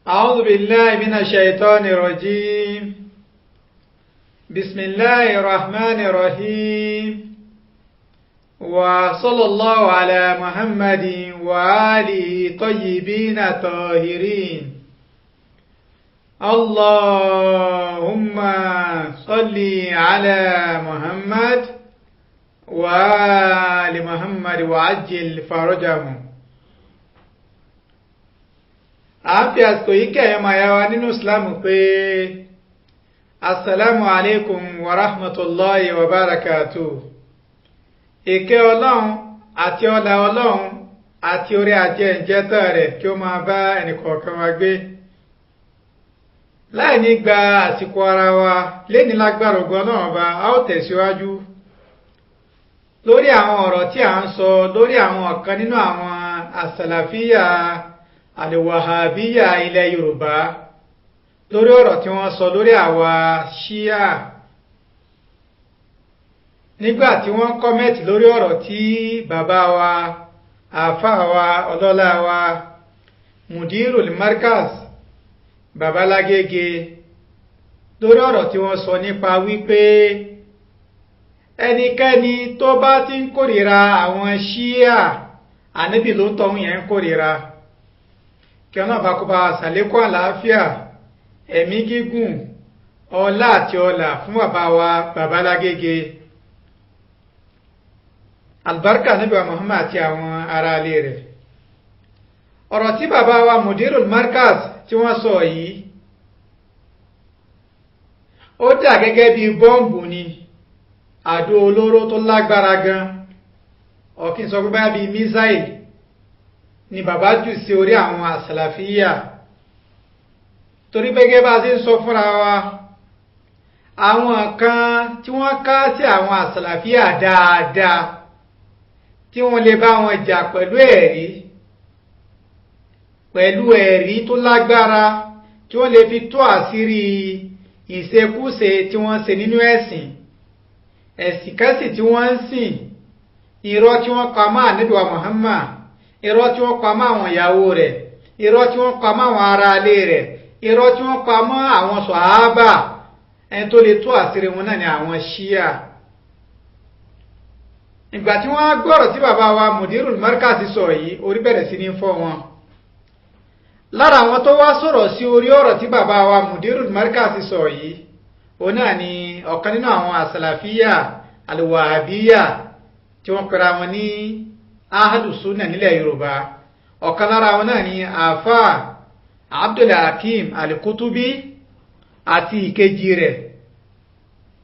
أعوذ بالله من الشيطان الرجيم. بسم الله الرحمن الرحيم. وصلى الله على محمد وآله طيبين طاهرين. اللهم صل على محمد وآل محمد وعجل فرجهم. àfi àsìkò yìí kẹ́yọ́ máa yá wa nínú ìsìlámù pé assalamu alaikum wa rahmatullahi wa barakatuh. ìkẹ́ ọlọ́run àti ọlá ọlọ́run àti orí ajé ìjẹ́tọ̀ rẹ̀ kí ó máa bá ẹnìkọ̀ọ̀kan wa gbé. láì ní gba àsìkò ara wa léni lágbára ògo Ọlọ́run Ọba, a ó tẹ̀síwájú lórí àwọn ọ̀rọ̀ tí a ń sọ lórí àwọn ọ̀kan nínú àwọn àsàlàfíyà àlèwàhábíyà ilẹ̀ Yorùbá, lórí ọ̀rọ̀ tí wọ́n sọ lórí àwa ṣíà nígbà tí wọ́n kọ́mẹ́tì lórí ọ̀rọ̀ tí bàbá wa àáfàá wa ọlọ́lá wa Mudirul Markaz Babalágége, lórí ọ̀rọ̀ tí wọ́n sọ nípa wípé ẹnikẹ́ni tó bá ti ń kórìíra àwọn ṣíà, ànábì ló ń tọ́hún yẹn ń kórìíra. Kí ọ̀nà bá kó bá ṣàlékún àlàáfíà, ẹ̀mí gígùn, ọlá àti ọlà fún bàbá wa Babalágége, àlùbáríkà ànábì wa Muhammad àti àwọn ará ilé rẹ̀. ọ̀rọ̀ tí bàbá wa Mudirul Markaz tí wọ́n sọ yìí, ó dà gẹ́gẹ́ bí bọ́ǹbù ni, àdó olóró tó lágbára gan, ọ̀kín sọ pé báyà bí mísáìlì ni bàbá jù sí orí àwọn àsàlàfíyà. torí pé gẹ́gẹ́ bá a ṣe ń sọ fúnra wa, àwọn kan tí wọ́n ká sí àwọn àsàlàfíyà dáadáa tí wọ́n lè bá wọn jà pẹ̀lú ẹ̀rí tó lágbára, tí wọ́n lè fi tó àṣírí ìṣekúṣe tí wọ́n ṣe nínú ẹ̀sìn kẹ́sì tí wọ́n ń sìn, irọ́ tí wọ́n pa mọ́ ànábì wa Muhammad, irọ́ tí wọ́n pa mọ́ àwọn ìyàwó rẹ̀, irọ́ tí wọ́n pa mọ́ àwọn ará ilé rẹ̀, irọ́ tí wọ́n pa mọ́ àwọn sàhábà. ẹni tó lè tó àṣírí wọn náà ni àwọn ṣíà. ìgbà tí wọ́n gbọ́rọ̀ tí bàbá wa Mudirul Markaz sọ yìí, orí bẹ̀rẹ̀ sí ní fọ́ wọn. lára àwọn tó wá sọ̀rọ̀ sí orí ọ̀rọ̀ tí bàbá wa Mudirul Markaz sọ yìí, òun náà ni ọ̀kan nínú àwọn àsàlàfíyà àlùwàhábíyà tí wọ́n pera wọn ní Ahlus Sunnah nílẹ̀ Yorùbá. ọ̀kan lára wọn náà ni àáfàá Abdul Hakim Al-Kutubi àti ìkejì rẹ̀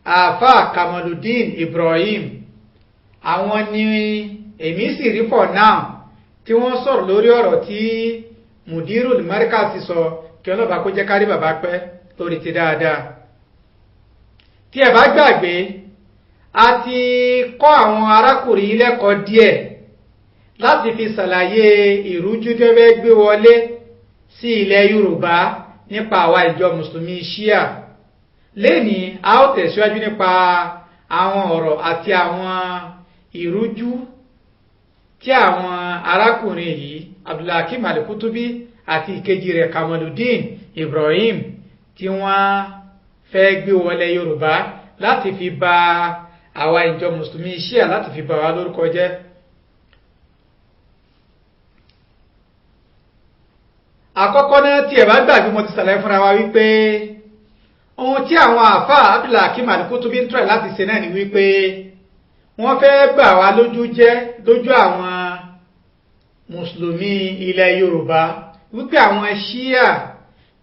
àáfàá Kamaluddin Ibrahim. àwọn ni èmi sì rí for now tí wọ́n sọ̀rọ̀ lórí ọ̀rọ̀ tí Mudirul Markaz sọ, kí ọlọ́ba kó jẹ́ kárí bàbá pẹ́ lórí ti dáadáa. tí ẹ bá gbàgbé, a ti kọ́ àwọn arákùnrin lẹ́kọ̀ọ́ díẹ̀ láti fi ṣàlàyé ìrújú tó fẹ́ gbé wọlé sí ilẹ̀ Yorùbá nípa àwa ìjọ mùsùlùmí ṣíà. lénìí a ó tẹ̀síwájú nípa àwọn ọ̀rọ̀ àti àwọn ìrújú tí àwọn arákùnrin yìí Abdul Hakim Al-Kutubi àti ìkejì rẹ̀ Kamaluddin Ibrahim tí wọ́n fẹ́ gbé wọlé Yorùbá láti fi bà àwa ìjọ mùsùlùmí ṣíà, láti fi bà wá lórúkọ jẹ́. àkọ́kọ́ náà, tí ẹ bá gbàgbé, mo ti ṣàlàyé fúnra wa wípé ohun tí àwọn àfáà Abdul Hakim Al-Kutubi ń try láti ṣe náà ni wípé wọ́n fẹ́ bà wá lójú jẹ́ lójú àwọn mùsùlùmí ilẹ̀ Yorùbá wípé àwọn ṣíà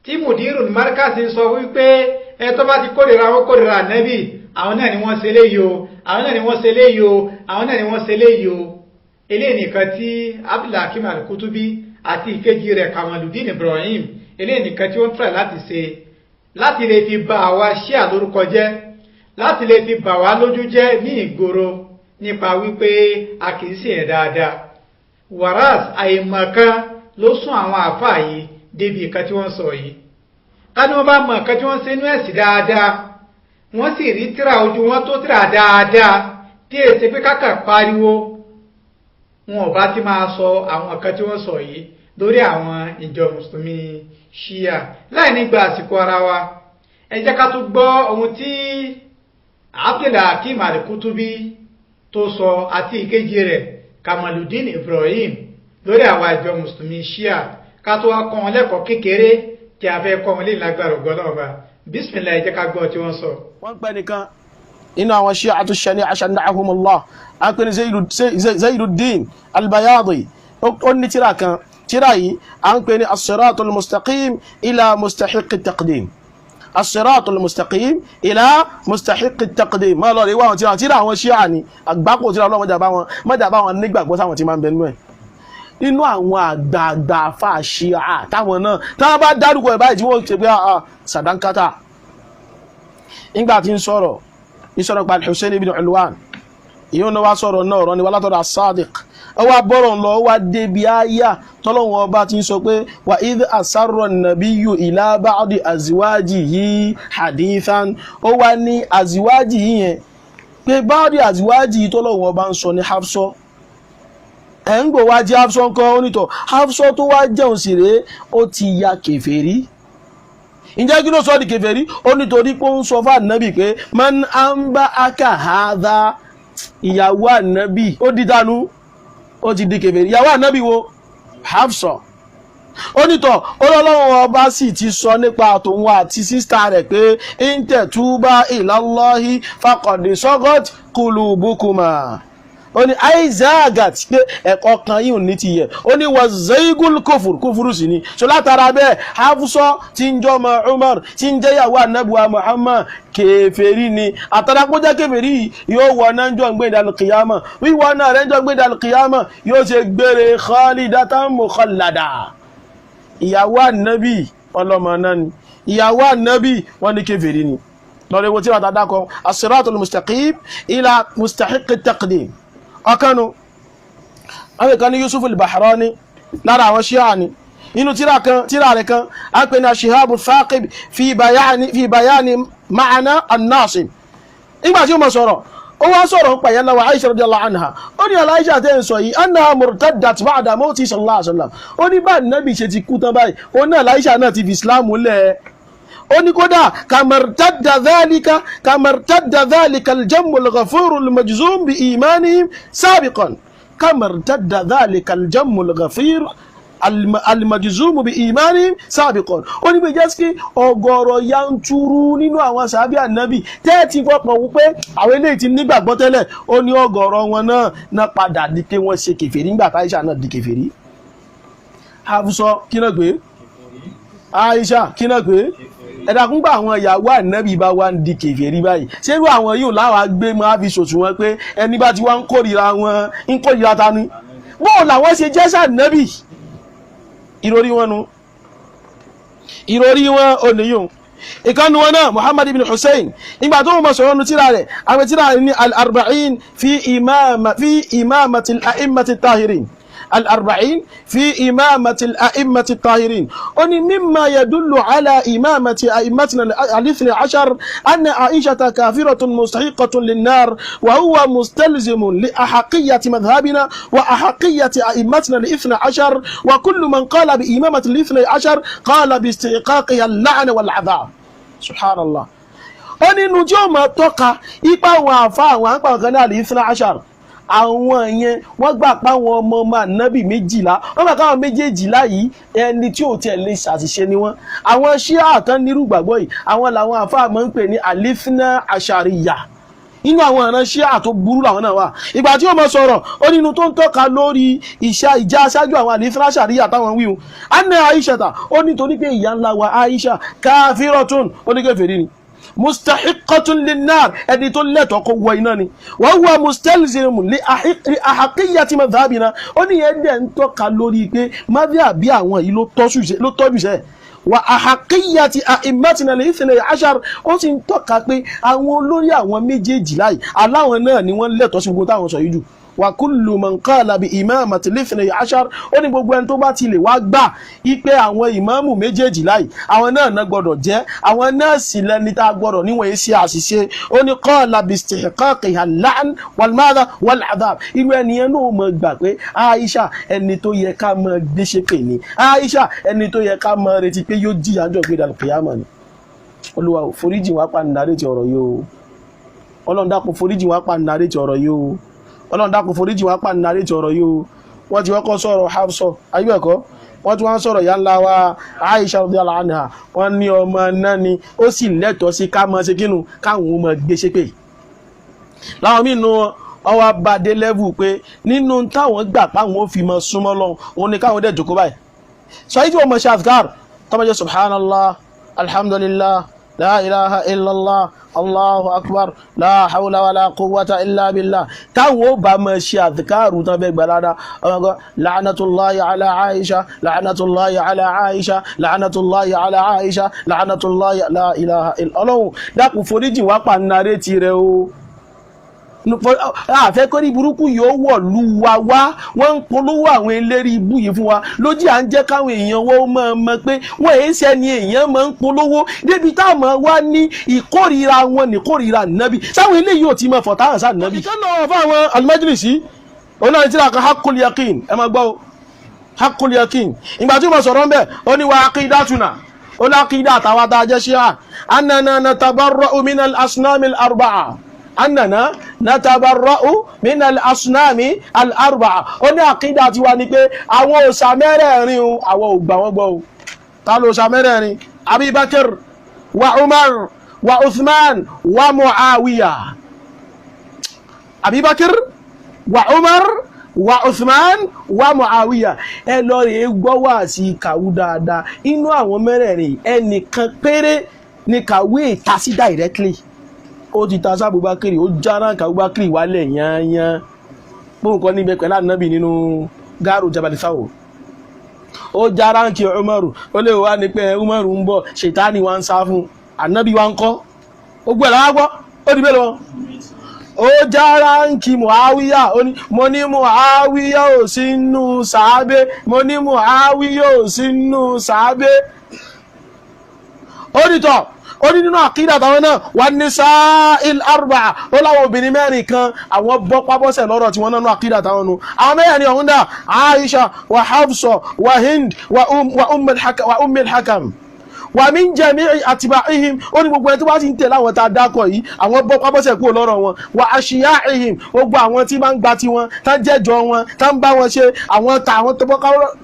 tí Mudirul Markaz sọ wípé ẹ tó bá ti kórìíra wọn kórìíra ànábì, àwọn náà ni wọ́n ṣe léyìí o, àwọn náà ni wọ́n ṣe léyìí o, àwọn náà ni wọ́n ṣe léyìí o. eléyìí nìkan tí Abdul Hakim Al-Kutubi àti ìkejì rẹ̀ Kamaluddin Ibrahim, eléyìí nìkan tí wọ́n try láti ṣe, láti lè fi bà àwa ṣíà lórúkọ jẹ́, láti lè fi bà wá lójú jẹ́ ní ìgboro nípa wípé a kìí ṣe ẹ̀ dáadáa. wàrás àìmọ̀kan ló sún àwọn àfáà yìí débi ìkan tí wọ́n sọ yìí. ká ní wọ́n bá mọ̀ nǹkan tí wọ́n ṣe inú ẹ̀sìn dáadáa, wọ́n sì rí tírà ojú wọn tó tírà dáadáa, tí èsì pé kákà pariwo, wọn ò bá ti máa sọ àwọn nǹkan tí wọ́n sọ yìí lórí àwọn ìjọ mùsùlùmí Shia. Láì ní gba àsìkò ara wa, ẹ jẹ́ ká tún gbọ́ ohun tí Abdulhakeem Al-Kutubi tó sọ àti ìkejì rẹ̀ Kamaluddin Ibrahim lórí àwọn ìjọ mùsùlùmí Shia, ká tó wá kọ́ wọn lẹ́kọ̀ọ́ kékeré tí a fẹ́ kọ́ wọn lè lágbára ògbọ́lọ́ọ̀ba. Bismillah, ẹ jẹ́ ká gbọ́ tí wọ́n sọ. Wọ́n pẹ́ nìkan inú àwọn Shi'atu Shani'a shana'ahumullah, a pè ní Zaiduddin Al-Bayadi. Ó ní tírà kan, tírà yìí a ń pè ní as-siratul mustaqim ila mustahiq at-taqdim. As-siratul mustaqim ila mustahiq at-taqdim. Ma lọ rí wá wọn tírà àwọn Shi'a ni àgbákò tírà Ọlọ́run mọ́jà bá wọn nígbàgbọ́ sáwọn tí máa ń bẹ nínú ẹ̀. Inú àwọn àgbààgbà àfà Shi'a táwọn náà táwọn bá dárúkọ ẹ̀ báyìí tí wọ́n ṣe pé sàdánkátà. Nígbà tí ń sọ̀rọ̀ pa Al-Husayn ibn Ulwan, ìyóò náà wá sọ̀rọ̀ náà rọ́ ni wá látọ̀dọ̀ as-Sadiq. Ó wá bọ́rọ̀ lọ, ó wá débi áyà tọ́lọ́wọ́n ọba ti ń sọ pé wa idh asarra an-nabiyyu ila ba'di azwajihi hadithan. Ó wá ní azwajihi yẹn pé ba'di azwajihi tọ́lọ́wọ́n ọba ń sọ ní Hafsa. Ẹ̀ ń gbọ́ wá jẹ́ Hafsa ń kọ́ onítọ̀ Hafsa tó wá jẹun sí rèé ó ti ya kèfèrí. Ǹjẹ́ kí ló sọ di kèfèrí? Ó nítorí pé ó ń sọ fún ànábì pé man anba'aka hadha, ìyàwó ànábì ó di dánú, ó ti di kèfèrí. Ìyàwó ànábì wo? Hafsa. Ó nítọ̀ Ọlọ́run ọba sì ti sọ nípa àtòun àti sísítà rẹ̀ pé in tatuba ilallahi faqad sagat qulubukuma. Ó ní aizagat pé ẹ̀kọ́ kan yìí ní ti yẹ. Ó ní wazaigul kúfùrù sí ni. So látara bẹ́ẹ̀ Hafsa tí ń jọmọ Umar tí ń jẹ́ ìyàwó ànábì wa Muhammad kèfèrí ni. Àtàràpọ̀jẹ́ kèfèrí yóò wọ náà jọ gbé al-qiyama. Wíwọ náà rẹ̀ jọ gbé al-qiyama yóò ṣe gbére khalidatan mukhallada. Ìyàwó ànábì ọlọ́mọ náà ni. Ìyàwó ànábì wọ́n ní kèfèrí ni. Lọ́rẹ́ wo tí wà tàdá kan as-siratul mustaqim ila mustahiq at-taqdim. Ọkànú àwọn ìkan ní Yusuf al-Bahrani lára àwọn Shia ni. Inú tírà rẹ̀ kan a pè ní Shihab al-Thaqib fi bayani ma'ana an-nasib. Nígbà tí ó mọ̀ sọ̀rọ̀, ó wá sọ̀rọ̀ ń pàyẹ́ lọ́wọ́ Aisha radiyallahu anha. Ó ní Aisha tẹ́ ń sọ yìí annaha murtaddat ba'da mawti sallallahu alaihi wasallam. Ó ní bá Nábì ṣe ti kú tán báyìí, ó náà Aisha náà ti fi Islam lẹ̀. Ó ní kódà kamartadda dhalika al-jammu al-ghafuru al-majzum bi imanihim sabiqan. Kamartadda dhalika al-jammu al-ghafir al-majzum bi imanihim sabiqan. Ó ní bí jẹ́ sí ọ̀gọ̀rọ̀ yanturu nínú àwọn sàhábí Ànábì tẹ́ẹ̀tì fọ́pọ̀ wípé àwọn eléyìí ti nígbàgbọ́ tẹ́lẹ̀. Ó ní ọ̀gọ̀rọ̀ wọn náà padà di pé wọ́n ṣe kèfèrí nígbà Aisha náà di kèfèrí. Hafsa kí náà gbé? Aisha kí náà gbé? Ẹ̀dàkúngbà àwọn ìyàwó ànábì bá wá ń di kèfèrí báyìí. Ṣé irú àwọn yóò láwàá gbé máa fi ṣòṣù wọn pé ẹni bá ti wá ń kórìíra wọn ń kórìíra ta ni? Bóò làwọn ṣe jẹ́ sànábì? Ìròrí wọn nu. Ìròrí wọn ò níyùn. Ìkànnì wọn náà Muhammad ibn Hussein nígbà tó mọ̀ sọ̀rọ̀ nu tíra rẹ̀, àwọn tíra rẹ̀ ní al-arba'in fi imamati al-a'immati at-tahirin. الأربعين في إمامة الأئمة الطاهرين. أني مما يدل على إمامة أئمتنا الاثنى عشر أن عائشة كافرة مستحقة للنار وهو مستلزم لأحقية مذهبنا وأحقية أئمتنا الاثنى عشر، وكل من قال بإمامة الاثنى عشر قال باستحقاقها اللعنة والعذاب. سبحان الله. أني نجوم توقع إيقا وعفا وعفا غنى الاثنى عشر. Àwọn yẹn wọ́n gbà pa àwọn ọmọ Ànábì 12, wọ́n gbà káwọn méjèèjìlá yìí ẹni tí ò tẹ̀ lè ṣàṣìṣe ni wọ́n. Àwọn Ṣíà kan nírú gbàgbọ́ yìí, àwọn làwọn àfáà máa ń pè ní alifna ashariya. Inú àwọn ọ̀ràn Ṣíà tó burú làwọn náà wà. Ìgbà tí ó mọ sọ̀rọ̀ ó nínú tó ń tọ́ka lórí ìjà aṣáájú àwọn alifna ashariya táwọn wíwù. Anna Aishata ó nítorí pé ìyá ńlá wa Aisha kafiratun ó ní kèfèrí ni. Mustahiqqatun linnar, ẹni tó lẹ́tọ̀ọ́ kó wọ iná ni. Wa huwa mustalzimun li ahaqiyyati madhhabina, ó ní ẹ̀dẹ̀ ń tọ́ka lórí pé madhhabi àwọn yìí ló tọ́jú sẹ́. Wa ahaqiyyati a'immatina al-ithnay ashar, ó sì ń tọ́ka pé àwọn olórí àwọn méjèèjì láì aláwọn náà ni wọ́n lẹ́tọ̀ọ́ sí gbogbo táwọn sọ yìí jù. wa kullu man qala bi imamati lithni ashar ó ní gbogbo ẹni tó bá ti lè wá gbà ipe àwọn ìmáàmù méjèèjì láì àwọn náà gbọ́dọ̀ jẹ́ àwọn náà sì lẹ́ni tá gbọ́dọ̀ níwọ̀n sí àṣìṣe ó ní qala bi istihqaqiha al-la'n wal madha wal adhab irú ẹni yẹn náà mọ̀ gbà pé Aisha ẹni tó yẹ ká mọ̀ gbé ṣépè ni Aisha ẹni tó yẹ ká mọ̀ retí pé yóò jìyà ńjọ́ gbé al-qiyamah ni Olúwa foríjì wá pa nàrè ti ọ̀rọ̀ yìí o Ọlọ́run dákun foríjì wá pa nàrè ti ọ̀rọ̀ yìí o Ọlọ́run dákun foríjì wá pa nàrè ti ọ̀rọ̀ yìí o wọ́n ti wọ́kọ́ sọ̀rọ̀ Hafsa ayé ẹ̀kọ́ wọ́n ti wọ́n sọ̀rọ̀ yánlá wa Aisha radiyallahu anha wọ́n ní ọmọ náà ni ó sì lẹ́tọ̀ọ́ sí ká mọ́ sí kínú káwọn ọmọ gbé ṣépè láwọn mínú ọwọ́ abadé lẹ́vù pé nínú táwọn gbà páwọn ó fi mọ́ súnmọ́ lọ́hùn òun ni káwọn dẹ̀ jókòó báyìí sọ yìí tí wọ́n mọ̀ ṣe azkar tọ́mọ̀jẹ́ subhanallah alhamdulillah la ilaha illallah allahu akbar la hawla wala quwwata illa billah táwọn ó bá mọ̀ ṣe azkaru tán bẹ́ gbalada ọmọgọ́ la'natullahi ala aisha la'natullahi ala aisha la'natullahi ala aisha la'natullahi la ilaha illallah ọlọ́run dákun foríjì wá pa nàrẹ́ ti rẹ̀ o àfẹ́ kọ́ ní burúkú yóò wọ̀ lú wa wá wọ́n ń polówó àwọn eléré ibú yìí fún wa lójí à ń jẹ́ káwọn èèyàn wọ́n mọ̀ pé wọ́n èé sẹ́ni èèyàn máa ń polówó débi táwọn wá ní ìkórìíra wọn ní ìkórìíra nàbí sáwọn eléyìí ò ti mọ̀ fọ̀tá hàn sáà nàbí. ìkànnì ọ̀rọ̀ fún àwọn al-Majlisi onáni tí a kan haqqul yaqin ẹ máa gbọ́ haqqul yaqin ìgbà tí mo sọ̀rọ̀ ń bẹ̀ ó ní wa aqidatuna ó ní aqida àtàwọn adájẹ́ ṣíà annana natabarra'u min al-asnam al-arba'a annana natabarra'u min al-asnam al-arba'a ó ní àkídà tí wá ní pé àwọn òsà mẹ́rẹ̀ẹ̀rin àwọn ò gbà wọ́n gbọ́ o ta ló òsà mẹ́rẹ̀ẹ̀rin Abubakar wa Umar wa Uthman wa Muawiya Abubakar wa Umar wa Uthman wa Muawiya ẹ lọ rẹ̀ gbọ́ wá sí kàwú dáadáa inú àwọn mẹ́rẹ̀ẹ̀rin ẹnìkan péré ní kàwé ìtasí directly ó ti ta sábùbákiri ó jára kàbùbákiri wálẹ̀ yányán bóun kọ́ níbẹ̀ pẹ̀lú ànábì nínú gáàrù Jabal Thawr ó jára kí Umaru ó lè wá ní pé Umaru ń bọ̀ ṣètánì wá ń sá fún ànábì wá ń kọ́ ó gbọ́ ẹ̀lá gbọ́ ó di mélòó ó jára kí Muawiya mo ní Muawiya ò sínú sàábé mo ní Muawiya ò sínú sàábé ó dìtọ̀ ó ní nínú àkídà táwọn náà wà ní sáàìl arba'a ó láwọn obìnrin mẹ́rin kan àwọn bọ́pábọ́sẹ̀ lọ́rọ̀ tí wọ́n náà àkídà táwọn nù àwọn mẹ́rin ọ̀hún dà Aisha wa Hafsa wa Hind wa Ummul Hakam wa min jami'i atba'ihim ó ní gbogbo ẹni tó bá ti ń tẹ̀lé àwọn tá a dákọ̀ yìí àwọn bọ́pábọ́sẹ̀ kúrò lọ́rọ̀ wọn wa ashiya'ihim gbogbo àwọn tí máa ń gba tiwọn tá ń jẹ́jọ wọn tá ń bá wọn ṣe àwọn tó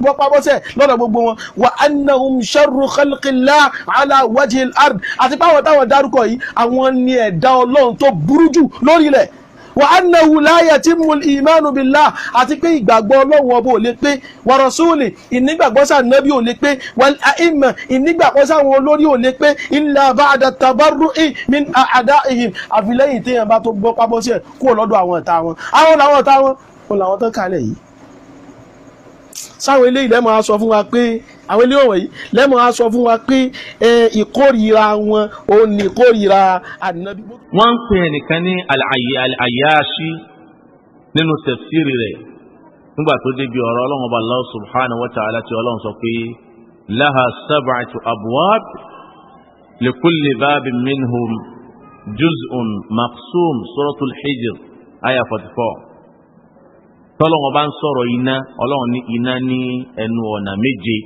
bọ́pábọ́sẹ̀ lọ́rọ̀ gbogbo wọn wa annahum sharru khalqillah ala wajhil ard àti pé àwọn táwọn dárúkọ yìí àwọn ni ẹ̀dá Ọlọ́run tó burú jù lórí ilẹ̀ wa annahu la yatimul imanu billah àti pé ìgbàgbọ́ Ọlọ́run ọba ò lè pé wa rasuli ìnígbàgbọ́ sa nabi ò lè pé wal a'imma ìnígbàgbọ́ sa wọn olórí ò lè pé illa ba'da tabarru'i min a'da'ihim àfilẹ́yìn téèyàn bá tó gbọ́ pábọ́sẹ̀ kúrò lọ́dọ̀ àwọn ọ̀tá wọn àwọn làwọn ọ̀tá wọn làwọn tó kalẹ̀ yìí sáwọn eléyìí lẹ́mọ̀ á sọ fún wa pé àwọn ilé ọ̀wọ̀ yìí lẹ́mọ̀ á sọ fún wa pé ìkórìíra wọn ò ní ìkórìíra ànábì. wọ́n ń pè ẹnìkan ní al-Ayyashi nínú tafsiri rẹ̀ nígbà tó débi ọ̀rọ̀ Ọlọ́run ọba Allah subhanahu wa ta'ala tí Ọlọ́run sọ pé laha sab'atu abwab likulli babin minhum juz'un maqsum suratul Hijr aya 44 tọ́lọ́wọ́ bá ń sọ̀rọ̀ iná Ọlọ́run ní iná ní ẹnu ọ̀nà méje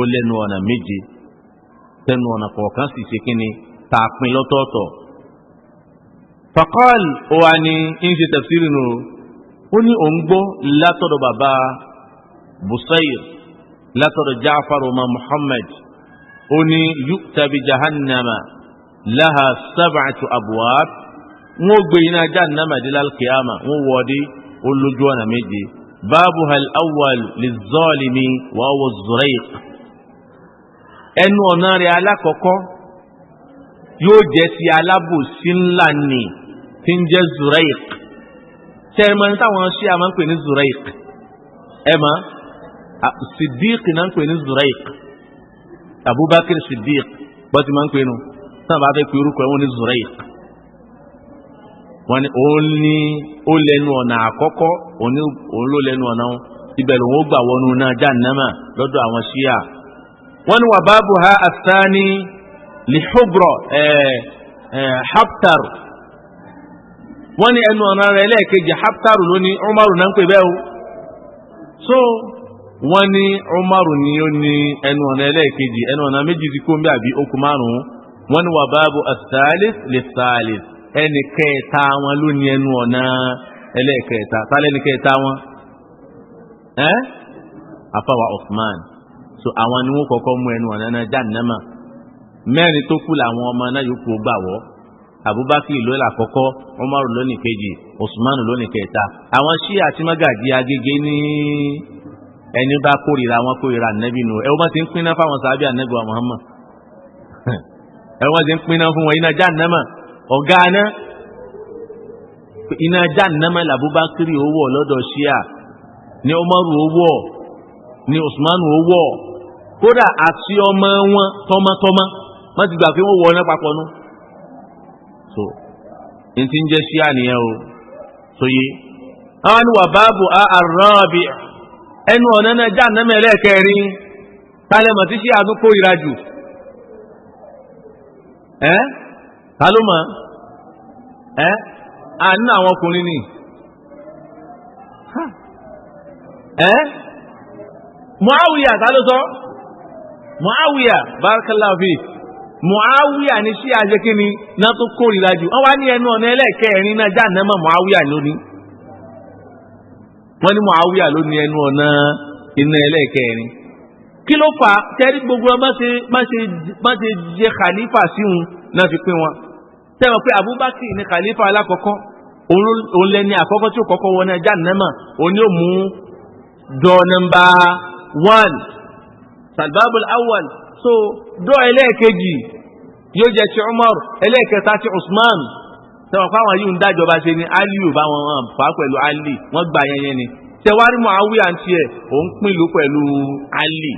ó lẹ́nu ọ̀nà méje tẹnu ọ̀nà kọ̀ọ̀kan sì ṣe kí ni tààpin lọ́tọ̀ọ̀tọ̀. faqal ó wá ní ń ṣe tafsiri nù ó ní òun gbọ́ látọ̀dọ̀ bàbá Busayr látọ̀dọ̀ Ja'far ọmọ Muhammad ó ní yu'ta bi jahannama laha sab'atu abwab wọ́n gbé iná jahannama dé lálkìyàmà wọ́n wọ́dé olójú ọ̀nà méje babuha al-awwal liz-zalimi wa huwa az-Zurayq ẹnu ọ̀nà rẹ̀ alákọ̀ọ́kọ́ yóò jẹ́ ti alábòsí ńlá ni tí ń jẹ́ Zurayq tẹ́ẹ̀mọ́ ní táwọn ṣí a máa ń pè ní Zurayq ẹ̀mọ́ Siddiq náà ń pè ní Zurayq Abubakar Siddiq bọ́tí máa ń pè nù sábà fẹ́ pé orúkọ ẹ̀wọ̀n ní Zurayq wọ́n ní òun ní ó lẹ́nu ọ̀nà àkọ́kọ́ òun ló lẹ́nu ọ̀nà ibẹ̀ lòun ó gbà wọnú náà jahannama lọ́dọ̀ àwọn ṣíà. wọ́n ní wà báàbù ha àtàní lihubro haptar, wọ́n ní ẹnu ọ̀nà rẹ̀ lẹ́ẹ̀kejì haptar ló ní Umaru náà ń pè bẹ́ẹ̀ o. so wọ́n ní Umaru ni ó ní ẹnu ọ̀nà ẹlẹ́ẹ̀kejì, ẹnu ọ̀nà méjì ti kó ń bí àbí okùn márùn-ún. wọ́n ní wà báàbù àtàlís lè sàlís, ẹni kẹta wọn ló ní ẹnu ọ̀nà ẹlẹ́ẹ̀kẹta. tálẹ́ ní kẹta wọn àfàwà Uthman. so àwọn ni wọ́n kọ́kọ́ mú ẹnu ọ̀nà náà jahannama. mẹ́rin tó kù làwọn ọmọ náà yòókù gbà wọ́. Abubakar ló là kọ́kọ́, Umaru ló ní kejì, Usman ló ní kẹta. àwọn Ṣíà àti Mágàjí Agége ní ẹni bá kórìíra wọn kórìíra ànábì nù. ẹ wọ́n ti ń pinná fáwọn sàábì ànábì wa Muhammad. ẹ wọ́n ti ń pinná fún wọn iná jahannama. ọ̀gá aná iná jahannama l'Abubakar owó lọ́dọ̀ Ṣíà, ní Umaru owó, ní Usman owó, kódà àti ọmọ wọn tọmọtọmọ wọ́n ti gbà pé wọ́n wọ ọ́nà papọ̀ nù. so n ti ń jẹ́ Ṣíà nìyẹn o. so yé àwọn ni wà báàbù àrọ́bì, ẹnu ọ̀nà náà jahannama ẹlẹ́ẹ̀kẹrin. tálẹ́mọ̀ tí Ṣíà tún kórìíra jù ta ló mọ̀ àánú àwọn ọkùnrin ni Muawiya ta ló sọ Muawiya barakallahu fi Muawiya ní Ṣíà jẹ́ kí ni náà tó kórìíra jù. wọ́n wá ní ẹnu ọ̀nà ẹlẹ́ẹ̀kẹrin náà jahannama Muawiya lónìí. wọ́n ní Muawiya ló ní ẹnu ọ̀nà iná ẹlẹ́ẹ̀kẹrin. kí ló fà á tẹ́rí gbogbo má ṣe jẹ́ khalifa síhun náà fi pín wọn. tẹ́wọ̀n pé Abubakar ní khalifa alákọ̀ọ́kọ́, òun lẹ́ni àkọ́kọ́ tí ó kọ́kọ́ wọ náà jahannama. òun yóò mú dọ́ nọ́mbà 1 salbabul awwal. so dọ́ ẹlẹ́ẹ̀kejì yóò jẹ́ ti Umar, ẹlẹ́ẹ̀kẹta ti Usman. tẹ́wọ̀n fáwọn yìí ń dájọba ṣe ni Aliyu bá wọn fà pẹ̀lú Ali, wọ́n gbà yẹn ni. tẹwárí Muawiya ń tiẹ̀ òun pínlú pẹ̀lú Ali.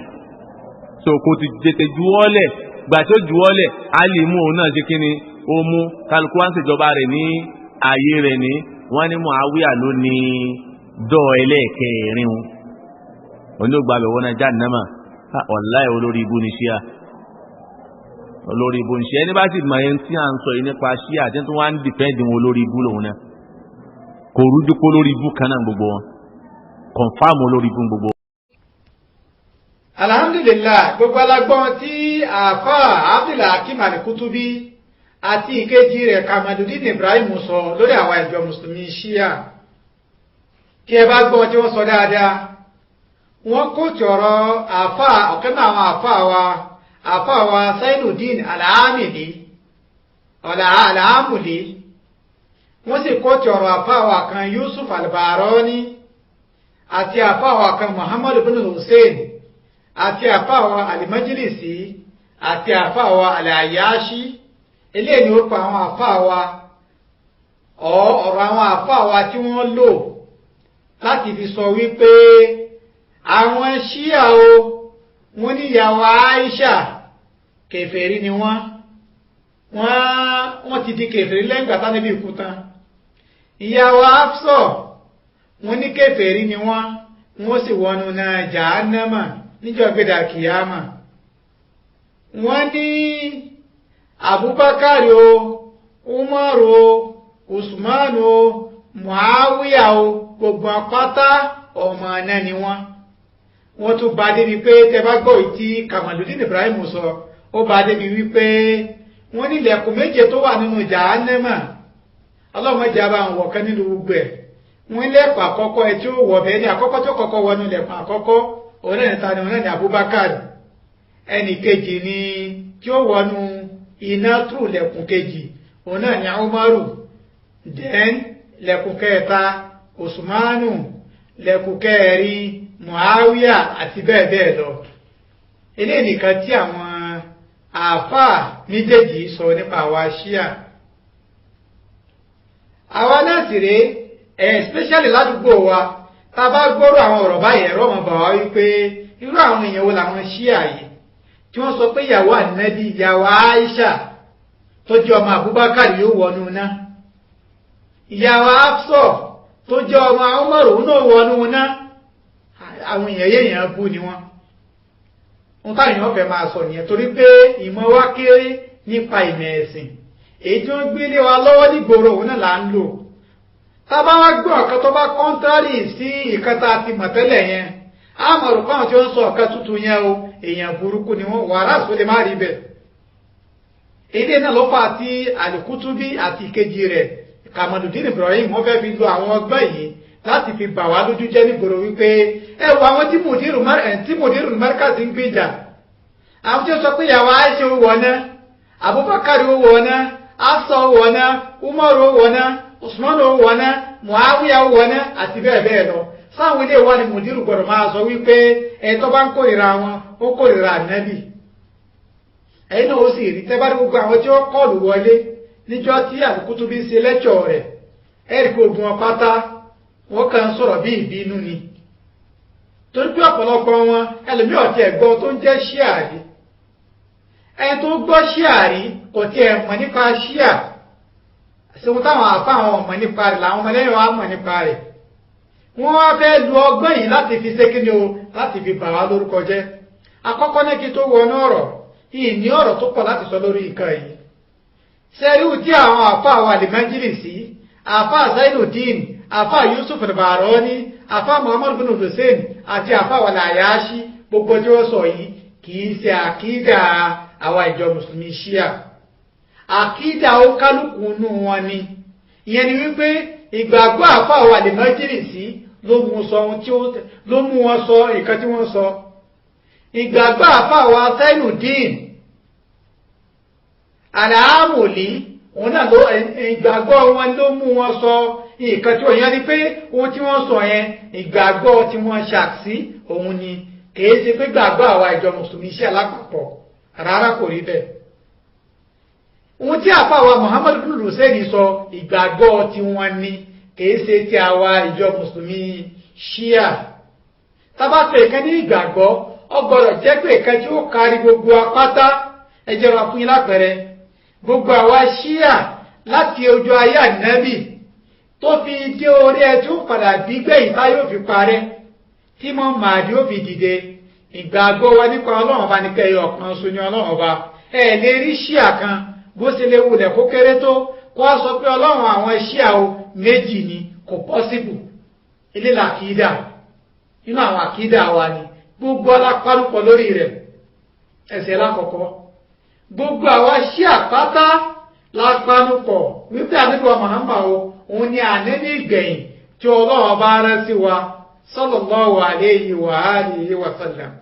so kò ti tètè juwọ́lẹ̀, gbà tó juwọ́lẹ̀ Ali mú òun náà ṣe kí ni ó mú kálukú wá ń ṣèjọba rẹ̀ ní ààyè rẹ̀ ní. wọ́n ní Muawiya ló ní dọ́ ẹlẹ́ẹ̀kẹrin onígbàbẹ̀ wọn náà jahannama. wallahi olórí ibu ni Ṣíà, olórí ibu ni Ṣíà. ẹni bá sì mọ̀ ẹni tí à ń sọ yìí nípa Ṣíà tí wọ́n á ń dìfẹ́ǹdì wọn olórí ibu lòun náà, kò rújú kó lórí ibu kan náà gbogbo wọn, kọ̀nfàmù olórí ibu gbogbo. alhamdulillah, gbogbo alágbọ́n tí àfà Abdulhakeem Al-Kutubi àti ìkejì rẹ̀ Kamaluddin Ibrahim sọ lórí àwọn ìjọ mùsùlùmí Ṣíà, kí ẹ bá gbọ́ tí wọ́n sọ dáadáa. wọ́n kó tọ̀rọ̀ àfà ọ̀kan náà àwọn àfà wa Zainuddin Al-Amuli, wọ́n sì kó tọ̀rọ̀ àfà wa kan Yusuf Al-Barani àti àfà wa kan Muhammad ibn Hussein àti àfà wa Al-Majlisi àti àfà wa Al-Ayyashi. eléyìí ni ó pa àwọn àfà wa ọ̀rọ̀ àwọn àfà wa tí wọ́n lò láti fi sọ wípé àwọn Ṣíà o, wọ́n ní ìyàwó Aisha kèfèrí ni wọ́n ti di kèfèrí lẹ́yìn ìgbà tánàbí ikú tán. ìyàwó Hafsa wọ́n ní kèfèrí ni wọ́n sì wọnú náà Jahannama níjọ́ gbéra kìyàmà. wọ́n ní Abubakar o, Umar o, Usman o, Muawiya o, gbogbo apáta ọmọ náà ni wọ́n tún bá débi pé tẹ́bá gbọ́ ìtí Kamaluddin Ibrahim sọ, ó bá débi wípé wọ́n ní ilẹ̀kùn méje tó wà nínú Jahannama, ọlọ́mọdé àbá ń wọ̀kan nínú gbogbo ẹ̀. wọ́n lẹ́kùn àkọ́kọ́ ẹ tí ó wọ̀ bẹ́ẹ̀ ní àkọ́kọ́ tó kọ́kọ́ wọnú ilẹ̀kùn àkọ́kọ́ òun ní Abubakar. ẹnì kejì ni tí ó wọnú iná tú lẹ̀kùn kejì, òun náà ní Umaru. then lẹ̀kùn kẹta Usmanu, lẹ̀kùn kẹrin Muawiya àti bẹ́ẹ̀ bẹ́ẹ̀ lọ. eléyìí nìkan tí àwọn àáfàá méjèèjì sọ nípa àwa Ṣíà. àwa náà sì rèé especially ládùúgbò wa, tá a bá gbọ́rọ̀ àwọn ọ̀rọ̀ báyìí ẹ̀rọ ọmọ bàbá wípé irú àwọn èèyàn wo làwọn Ṣíà yìí tí wọ́n sọ pé ìyàwó Ànábì, ìyàwó Aisha tó jẹ́ ọmọ Abubakar yóò wọnú náà. ìyàwó Hafsa tó jẹ́ ọmọ Umar náà wọnú náà àwọn èèyàn bú ni wọ́n ń táwọn èèyàn fẹ́ máa sọ nìyẹn torí pé ìmọ̀ wa kéré nípa ìmọ̀ ẹ̀sìn èyí tí wọ́n gbélé wa lọ́wọ́ nígboro òun náà là ń lò tábà wá gbọ́ ọ̀kan tó bá kọ́ńtárì sí ìkẹta àti mọ̀tẹ́lẹ̀ yẹn á mọ̀ rò fáwọn tí ó ń sọ ọ̀kan tuntun yẹn o èèyàn burúkú ni wọ́n wàrà sọ lè má rí bẹ́ẹ̀ èdè náà ló fà á tí Al-Kutubi àti ìkejì rẹ̀ Kamaluddin Ibrahim wọ́n fẹ́ fi lo àwọn ọgbọ́n yìí láti fi bà wá lójú jẹ́ nígboro wípé ẹ wo àwọn tí Mudirul Markaz ń gbèjà àwọn tí ó sọ pé ìyàwó Aisha ó wọ̀ náà Abubakar ó wọ̀ náà Hafsa ó wọ̀ náà Umar ó wọ̀ náà Usman ó wọ̀ náà Muawiya ó wọ̀ náà àti bẹ́ẹ̀ bẹ́ẹ̀ lọ sáwọn ilé wa ni Mudiru gbọ́dọ̀ máa sọ wípé ẹ tó bá ń kórìíra wọn ó kórìíra Ànábì ẹ̀yin náà ó sì rí tẹ́ bá rí gbogbo àwọn tí ó kọlù wọlé níjọ́ tí Al-Kutubi ṣe lẹ́kṣọ̀ rẹ̀ ẹ̀rí kò gun ọ pátá wọ́n kàn sọ̀rọ̀ bí ìbínú ni torí pé ọ̀pọ̀lọpọ̀ wọn ẹlòmí ọ̀tí ẹ̀gbọ́n tó ń jẹ́ ṣíà rí ẹni tó gbọ́ ṣíà rí kò tí ẹ̀ mọ̀ nípa ṣíà ṣeun táwọn àfa àwọn ọmọ nípa rẹ̀ làwọn ọmọlẹ́yìn wa mọ̀ nípa rẹ̀ wọ́n wá fẹ́ lu ọgbọ́n yìí láti fi ṣe kíni o láti fi bà wá lórúkọ jẹ́ àkọ́kọ́ ní kí tó wọnú ọ̀rọ̀ yìí ní ọ̀rọ̀ tó pọ̀ láti sọ lórí nǹkan yìí ṣẹ́rí tí àwọn àfa wa al-Majlisi àfa Zainuddin àfa Yusuf al-Barani àfa Muhammad bin Hussein àti àfa wal Ayashi gbogbo tí wọ́n sọ yìí kìí ṣe àkídà àwa ìjọ mùsùlùmí ṣíà àkídà ó kálukú nù wọn ni ìyẹn ni wípé ìgbàgbọ́ àfa wa al-Majlisi ló mú wọn sọ nǹkan tí wọ́n sọ ìgbàgbọ́ àfa wa Zainuddin Al-Amuli òun náà ìgbàgbọ́ wọn ló mú wọn sọ nǹkan tí òyìn ni pé ohun tí wọ́n sọ yẹn ìgbàgbọ́ tí wọ́n ṣàkísí òun ni kìí ṣe pé gbàgbọ́ àwa ìjọ mùsùlùmí iṣẹ́ alápapọ̀ rárá kò rí bẹ́ẹ̀. ohun tí àfàwà Muhammad bin Hussein sọ ìgbàgbọ́ tí wọ́n ní kìí ṣe ti àwa ìjọ mùsùlùmí ṣíà. tábàtọ̀ ìkan ní ìgbàgbọ́ ó gbọ́dọ̀ jẹ́ pé ìkan tí ó kárí gbogbo apáta ẹ jẹ́ wá fún yín lápẹẹrẹ gbogbo àwa ṣíà láti ojú ayé ànábì tó fi dé orí ẹ tí ó padà dígbẹ̀yìn tá yóò fi parẹ́ tí mọ́ màdí ó fi dìde ìgbàgbọ́ wa nípa ọlọ́run ọba ní kẹyọ ọ̀kan ṣoṣo ní ọlọ́run ọba ẹ lè rí ṣíà kan bó ṣe lè wulẹ̀ kó kéré tó kó wá sọ pé ọlọ́run àwọn ṣíà o méjì ni kò pọ́síbù ilé làkìdá nínú àwọn àkìdá wa ni gbogbo alápálùpọ̀ lórí rẹ̀ ẹsẹ̀ lákọ̀ọ́kọ́ gbogbo àwa ṣíà pátá lápálùpọ̀ wípé ànábì wa Muhammad òun ni ànábì ìgbẹ̀yìn tí ọlọ́run ọba rán sí wa sallallahu alayhi wa alihi wa sallam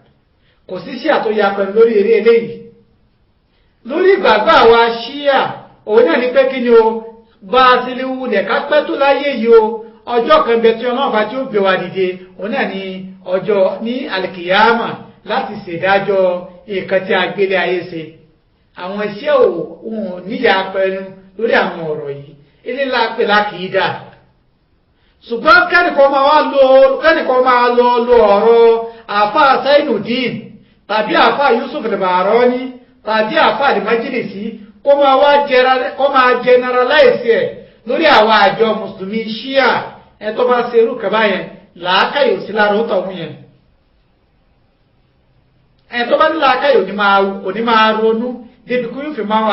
kò sí ṣíà tó ya pẹ̀lú lórí eré eléyìí lórí ìgbàgbọ́ àwa ṣíà òun náà ní pé kí ni o bá a ti lè wulẹ̀ ká pẹ́ tó láyé yìí o ọjọ́ kan bẹ tí ọlọ́run bá tí ó gbé wa dìde òun náà ní ọjọ́ ní alkiyama láti ṣèdájọ́ nǹkan tí a gbélé ayé ṣe àwọn iṣẹ́ òun níyà pẹ̀lú lórí àwọn ọ̀rọ̀ yìí ilé lápẹ́ lákìídà ṣùgbọ́n kẹ́nìkan máa lọ ọ̀rọ̀ àfá Zainuddin tàbí àfá Yusuf al-Barani tàbí àfá al-Majlisi kó máa generalize ẹ̀ lórí àwọn àjọ mùsùlùmí ṣíà ẹ tó bá ṣe irú kaba yẹn làákàyò sí lára ó tọ̀hún yẹn ẹ tó bá ní làákàyò kò ní máa ronú débi kó yóò fi máa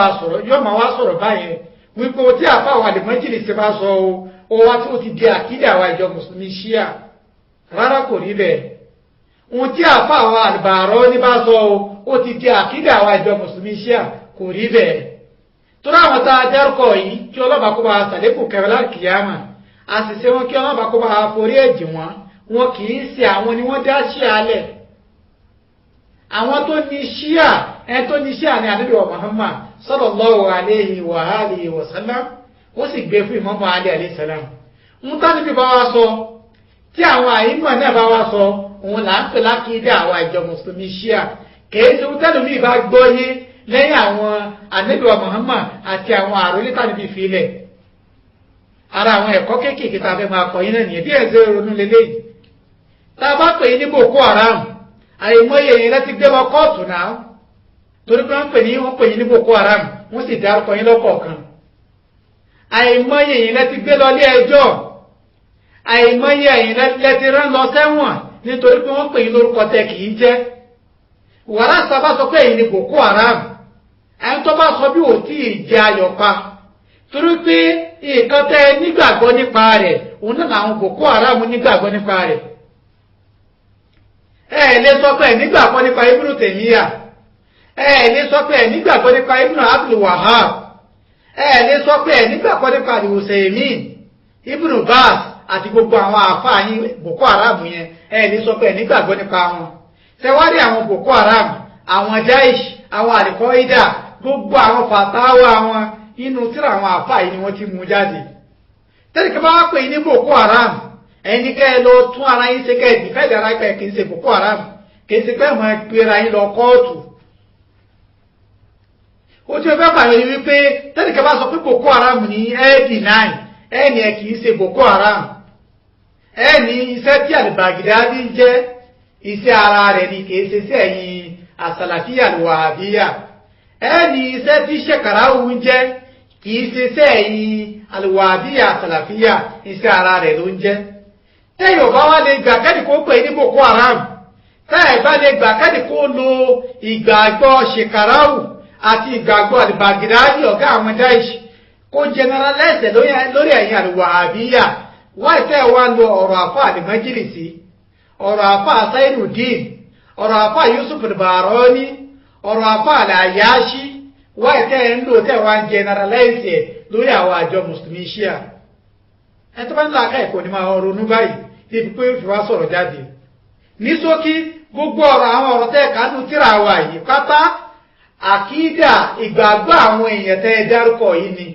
wá sọ̀rọ̀ báyẹn wípé tí àfá al-Majlisi bá sọ ó wá tí ó ti di àkídà àwa ìjọ mùsùlùmí ṣíà rárá kò rí bẹ́ẹ̀ ohun tí àfáà wa Al-Barani bá sọ ó ti di àkídà àwa ìjọ mùsùlùmí ṣíà kò rí bẹ́ẹ̀ tó láwọn tá a dárúkọ yìí kí ọlọ́ba kó bá a sàlékù kẹrẹ́lá kìyàmà àṣìṣe wọn kí ọlọ́ba kó bá a forí ẹ̀jì wọn kì í ṣe àwọn ni wọ́n dá ṣíà lẹ̀ àwọn tó ní ṣíà ẹni tó ní ṣíà ní ànábì wa Muhammad sallallahu alayhi wa alihi wa sallam ó sì gbé fún Imam Ali alayhi salam ń tán níbi bá wá sọ tí àwọn àyímọ̀ náà bá wá sọ òun là ń pè lákìídà àwa ìjọ mùsùlùmí ṣíà kìí ṣe tẹ́lùmí bá gbọ́yé lẹ́yìn àwọn ànábì wa Muhammad àti àwọn àrólé tàbí ìfilẹ̀ ara àwọn ẹ̀kọ́ kéékèèké tá a fẹ́ máa kọ́ yín náà nìyẹn bí ẹ̀sẹ̀ ronú lélẹ́yìí tá a bá pè yín ní Boko Haram àìmọye yẹn láti gbé wọn kóòtù náà torí pé wọ́n pè yín ní Boko Haram wọ́n sì dárúkọ yín lọ́kọ̀ọ̀kan àìmọye yìí lẹ ti gbé lọ ilé ẹjọ́ àìmọye yìí lẹ ti rán lọ sẹ́wọ̀n nítorí pé wọ́n pè yín lórúkọ tẹ́ kì í jẹ́ wàrà sábà sọ pé èyí ni Boko Haram ẹni tó bá sọ bí ò tí ì jẹ ayọ̀ pa torí pé nǹkan tẹ́ nígbàgbọ́ nípa rẹ̀ òun náà làwọn Boko Haram nígbàgbọ́ nípa rẹ̀ ẹ lè sọ pé nígbàgbọ́ nípa Ibn Taymiyyah ẹ lè sọ pé nígbàgbọ́ nípa Ibn Abdul Wahhab ẹ lè sọ pé nígbàgbọ́ nípa Al-Uthaymin Ibn Baz àti gbogbo àwọn àfáà yín Boko Haram yẹn ẹ lè sọ pé nígbàgbọ́ nípa wọn tẹwárí àwọn Boko Haram àwọn Daesh àwọn Al-Qaeda gbogbo àwọn fàtáwà wọn inú tíra àwọn àfáà yìí ni wọ́n ti mú jáde tẹ́lẹ̀ kí bá wá pè ní Boko Haram ẹni kẹ́ ẹ lọ tún ara yín ṣe kẹ́ ẹ dìfẹ́ dára pé kì í ṣe Boko Haram kì í ṣe pé mọ̀ ẹ pera yín lọ kóòtù ó tí ó fẹ́ pàrọ̀ yìí wípé tẹ́lẹ̀ kí bá sọ pé Boko Haram ní ẹ́ẹ̀dì9 ẹni ẹ kì í ṣe Boko Haram ẹni iṣẹ́ tí Al-Baghdadi jẹ́ iṣẹ́ ara rẹ̀ ni kìí ṣe sí ẹ̀yìn As-Salafiyya Al-Wahhabiyya ẹni iṣẹ́ tí Shekarawi jẹ́ kìí ṣe sí ẹ̀yìn Al-Wahhabiyya As-Salafiyya iṣẹ́ ara rẹ̀ ló ń jẹ́ tẹ́yìn ò bá wá lè gbà kẹ́ni kó pè ní Boko Haram tẹ́yìn bá lè gbà kẹ́ni kó lo ìgbàgbọ́ Shekarawi àti ìgbàgbọ́ Al-Baghdadi ọ̀gá àwọn Daesh kó generalize lórí ẹ̀yìn Al-Wahhabiyya wáyé tẹ́ wá lo ọ̀rọ̀ àfáà Al-Majlisi ọ̀rọ̀ àfáà Sainuddin ọ̀rọ̀ àfáà Yusuf al-Barani ọ̀rọ̀ àfáà al-Ayyashi wáyé tẹ́ ń lò tẹ́ wá ń generalize lórí àwọn àjọ mùsùlùmí Shia ẹ tó bá ń làákà ẹ̀kọ́ ní máa ronú báyìí tí fi pé fi wá sọ̀rọ̀ jáde ní ṣókí gbogbo ọ̀rọ̀ àwọn ọ̀rọ̀ tẹ́ kánú tíra wa yìí pátá àkídà ìgbàgbọ́ àwọn èèyàn tẹ́ dárúkọ yìí ni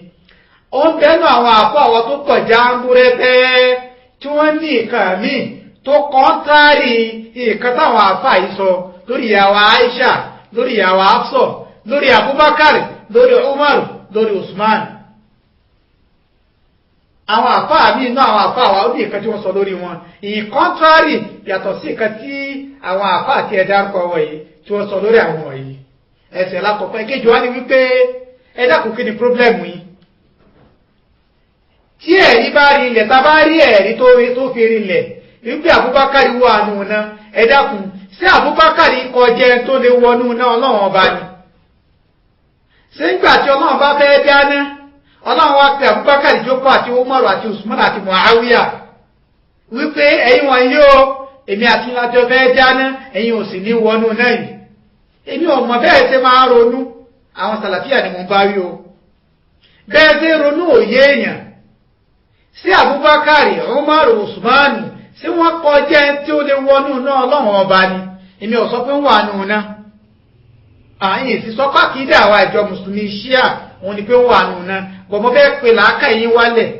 ó ń bẹ́nu àwọn àfáà wa tó pọ̀ jáńbúrẹ́tẹ́ tí wọ́n ní ìkan míì tó kọ́ńtárì ìkan táwọn àfáà yìí sọ lórí ìyàwó Aisha lórí ìyàwó Hafsa lórí Abubakar lórí Umar lórí Usman àwọn àfáà míì náà àwọn àfáà wa ó ní ìkan tí wọ́n sọ lórí wọn ìkọ́ńtárì yàtọ̀ sí ìkan tí àwọn àfáà tí ẹ dárúkọ wọ̀nyí tí wọ́n sọ lórí àwọn wọ̀nyí ẹsẹ̀ lákọ̀ọ́kọ́ èkejì wá ní wípé ẹ dákun kí ni pírọ́blẹ́mù yìí tí ẹ̀rí bá rí ilẹ̀ tá bá rí ẹ̀rí tó fi rí ilẹ̀ wípé Abubakar wọ àánú náà ẹ dákun sí Abubakar kọjẹ tó lè wọnú náà Ọlọ́run ọba ni ṣé nígbà tí Ọlọ́run bá fẹ́ dáná Ọlọ́run wá pe Abubakar jókòó àti Umaru àti Usman àti Muawiya wípé ẹ̀yin wọn yóò èmi àti lájọ fẹ́ dáná ẹ̀yin ò sì ní wọnú náà yìí èmi ò mọ̀ bẹ́ẹ̀ ṣe máa ronú àwọn Sàlàfíà ni mo bá rí o bẹ́ẹ̀ ṣe ronú òye èèyàn sí Abubakar Umaru Usmanu sí wọ́n kọjá tí ó lè wọnú náà Ọlọ́run ọba ni èmi ò sọ pé wà nù náà àyìn sì sọ pàkídà àwa ìjọ mùsùlùmí Shia òun ni pé wà nù náà bọ̀ mo fẹ́ pè làákà yín wálẹ̀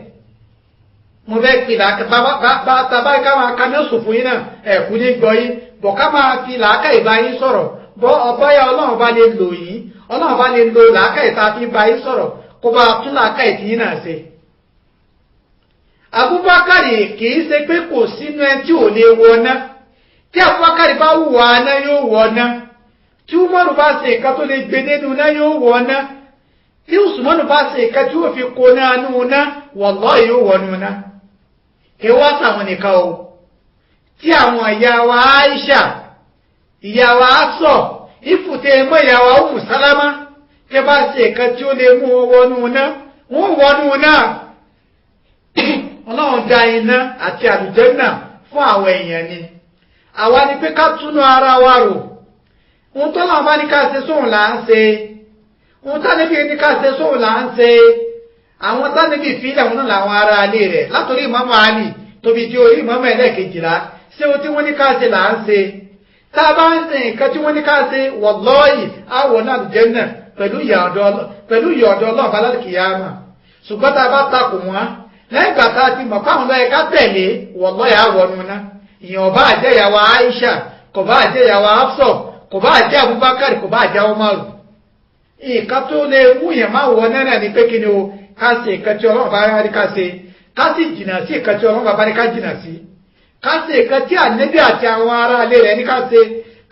mo fẹ́ pè làákà bàbá ká máa ka ní òṣòfò yín náà ẹ̀kú ní gbọ́ yín bọ̀ ká máa fi làákà ìbá yín sọ̀rọ̀ bọ́ ọbọ̀yà Ọlọ́run bá lè lò yín Ọlọ́run bá lè lo làákà ìta fi bá yín sọ̀rọ̀ kó bá tún làákà ìtìyín náà ṣe Abubakar kìí ṣe pé kò sínú ẹ tí ò lè wọná tí Abubakar bá wùwà náà yóò wọná tí Umaru bá ṣe ìka tó lè gbé nínú náà yóò wọná tí Usmanu bá ṣe ìka tí ó fi kó náà nù náà wallahi yóò wọnú náà èwọ́ sàwọn nìkan o tí àwọn ìyàwó Aisha ìyàwó Hafsa ìfùtẹ́ mọ́ ìyàwó Ummu Salama tí bá ṣe ìka tí ó lè mú wọnú náà wọ́n wọnú náà Ọlọ́run dá iná àti àlùjànnà fún àwọn èèyàn ni àwa ni pé ká túnú ara wa rò ohun tó lọ́wọ́ bá ní ká ṣe sóhun là ń ṣe ohun tánibí ní ká ṣe sóhun là ń ṣe àwọn tánibí ìfilẹ̀ wọn náà làwọn ará alé rẹ̀ látòrí Ìmáàmù Àlì tóbi tí orí Ìmáàmù ẹlẹ́ẹ̀kejìlá ṣé ohun tí wọ́n ní ká ṣe là ń ṣe tá a bá ń ṣe nǹkan tí wọ́n ní ká ṣe wallahi àwọ̀ náà àlùjànnà pẹ̀lú ìyọ̀dọ̀ Ọlọ́run bá lálùkìyámà ṣùgbọ́n tá a bá takò wọ́n lẹ́yìn ìgbà tá a ti mọ̀ fáwọn lọ́yẹ ká tẹ̀lé wallahi àwọnú ná ìyàn bá jẹ́ ìyàwó Aisha kò bá jẹ́ ìyàwó Hafsa kò bá jẹ́ Abubakar kò bá jẹ́ Umaru nǹkan tó lè mú yẹn máa wọ náírà ní pé kí ni o ká ṣe nǹkan tí Ọlọ́run bá rí ká ṣe ká sì jìnnà sí nǹkan tí Ọlọ́run bá rí ká jìnnà sí ká ṣe nǹkan tí Ànábì àti àwọn ará ilé rẹ̀ ní ká ṣe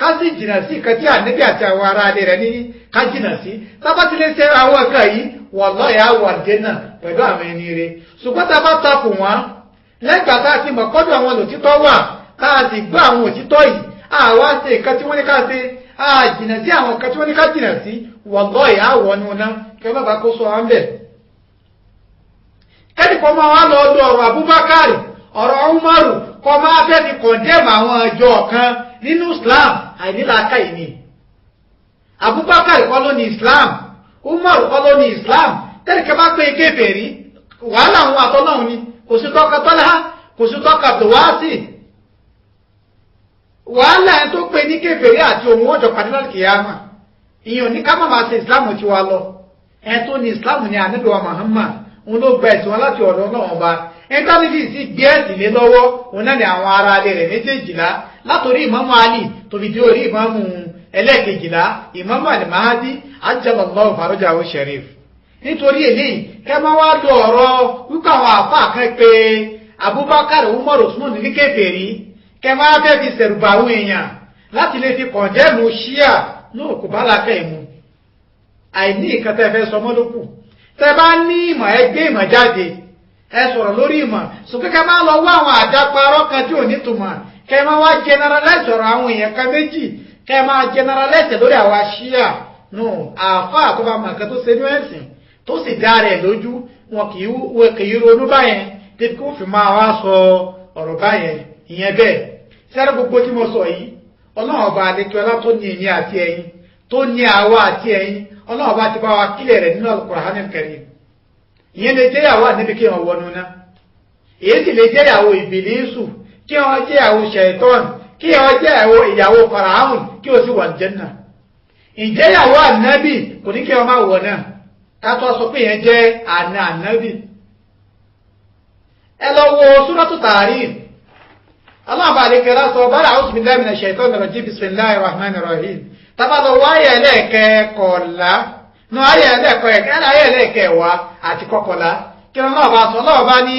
ká sì jìnnà sí nǹkan tí Ànábì àti àwọn ará ilé rẹ̀ ní ká jìnnà sí tábà tí lè ṣe àwọn nǹkan yìí wallahi àwọ̀ àlùjánnà pẹ̀lú àwọn ẹni rẹ̀ ṣùgbọ́n tá a bá takò wọ́n lẹ́gbàá tá a ti mọ̀ kọ́dọ̀ àwọn òtítọ́ wà tá a sì gbọ́ àwọn òtítọ́ yìí àwa ṣe nǹkan tí wọ́n ní ká ṣe a jìnà sí àwọn nǹkan tí wọ́n ní ká jìnà sí wallahi àwọ̀ ní ọ̀nà kí ọlọ́ba kó sọ wọn bẹ̀. kẹ́nìkan máa wá lọ ọdún ọ̀rọ̀ Abubakar ọ̀rọ̀ Umaru kọ́ máa fẹ́ fi kọ̀ndẹ́mù àwọn ọjọ́ kan nínú Islam àìníláàká yìí ni. Abubakar kọ́ ló ní Islam Umaru kọ́ ló ní Islam tẹ́nìkan bá pé kèfèrí wàhálà àwọn àtọ́lọ́hún ni kò sí tọ́ka tọ́lá kò sí tọ́ka tòwáàsì wàhálà ẹni tó pé ní kèfèrí àti òun ọjọ́ pàdé láti kìyàmà ìyẹn ní ká má máa ṣe Islam tí wàá lọ ẹni tó ní Islam ní Ànábì wa Muhammad òun ló gba ẹ̀sìn wọn láti ọ̀dọ̀ náà ọba ẹni tó níbi sí gbé ẹ̀sìn lé lọ́wọ́ òun náà ní àwọn ará ilé rẹ̀ méjèèjìlá látòrí ìmámù Ali tóbi dé orí ìmámù ẹlẹ́ẹ̀kejìlá ìmámù Al-Mahdi ajjalallahu farajahu sharif nítorí eléyìí kẹ́ máa wá lo ọ̀rọ̀ wípé àwọn àfáà kan pé Abubakar Umar Usman ní kèfèrí kẹ́ máa fẹ́ fi ṣẹ̀rùbà àwọn èèyàn láti lè fi kọ̀ndẹ́mù ṣíà náà kò bá lákẹ́ ìmú àìní ìkan tẹ́ fẹ́ sọmọ́ ló kù tẹ́ bá ní ìmọ̀ ẹ gbé ìmọ̀ jáde ẹ sọ̀rọ̀ lórí ìmọ̀ ṣùgbọ́n kẹ́ máa lọ wá àwọn àdáparọ́ kan tí ò ní túmọ̀ kẹ́ máa wá generalize ọ̀rọ̀ àwọn èèyàn kan méjì kẹ́ máa generalize lórí àwa ṣíà nù àáfàá tó bá mọ̀ nǹkan tó ṣe ní ẹ̀sìn tó sì dá rẹ̀ lójú wọn kì í ronú báyẹn débi kó fi máa wá sọ ọ̀rọ̀ báyẹn ìyẹn bẹ́ẹ̀ sẹ́rẹ́ gbogbo tí mo sọ yìí ọlọ́run ọba adékẹ́ọ́lá tó ní èmi àti ẹ̀yin tó ní àwa àti ẹ̀yin ọlọ́run ọba ti bá wa kílẹ̀ rẹ̀ nínú Al-Qur'anil Karim ìyẹn lè jẹ́ ìyàwó àníbi kí wọ́n wọnú ná èyí sì lè jẹ́ ìyàwó Ìbílísù kí wọ́n jẹ́ ìyàwó Ṣẹ̀tọ́n kí wọ́n jẹ́ ìyàwó Fáráò kí wọ́n sì wà ní Jánnà ǹjẹ́ ìyàwó ànábì kò ní kí wọ́n máa wọ̀ náà ká tó sọ pé ìyẹn jẹ́ àná ànábì ẹ lọ wo Suratu Tahrim Allah bá lè kẹ́lá sọ bára a'udhu billahi minash shaitanir rajim bismillahir rahmanir rahim tábàlọ wáyà ẹlẹ́ẹ̀kẹ́kọ̀ọ́lá ní ayé ẹlẹ́ẹ̀kẹ́wàá àti kọkànlá kí wọ́n náà bá sọ náà bá ní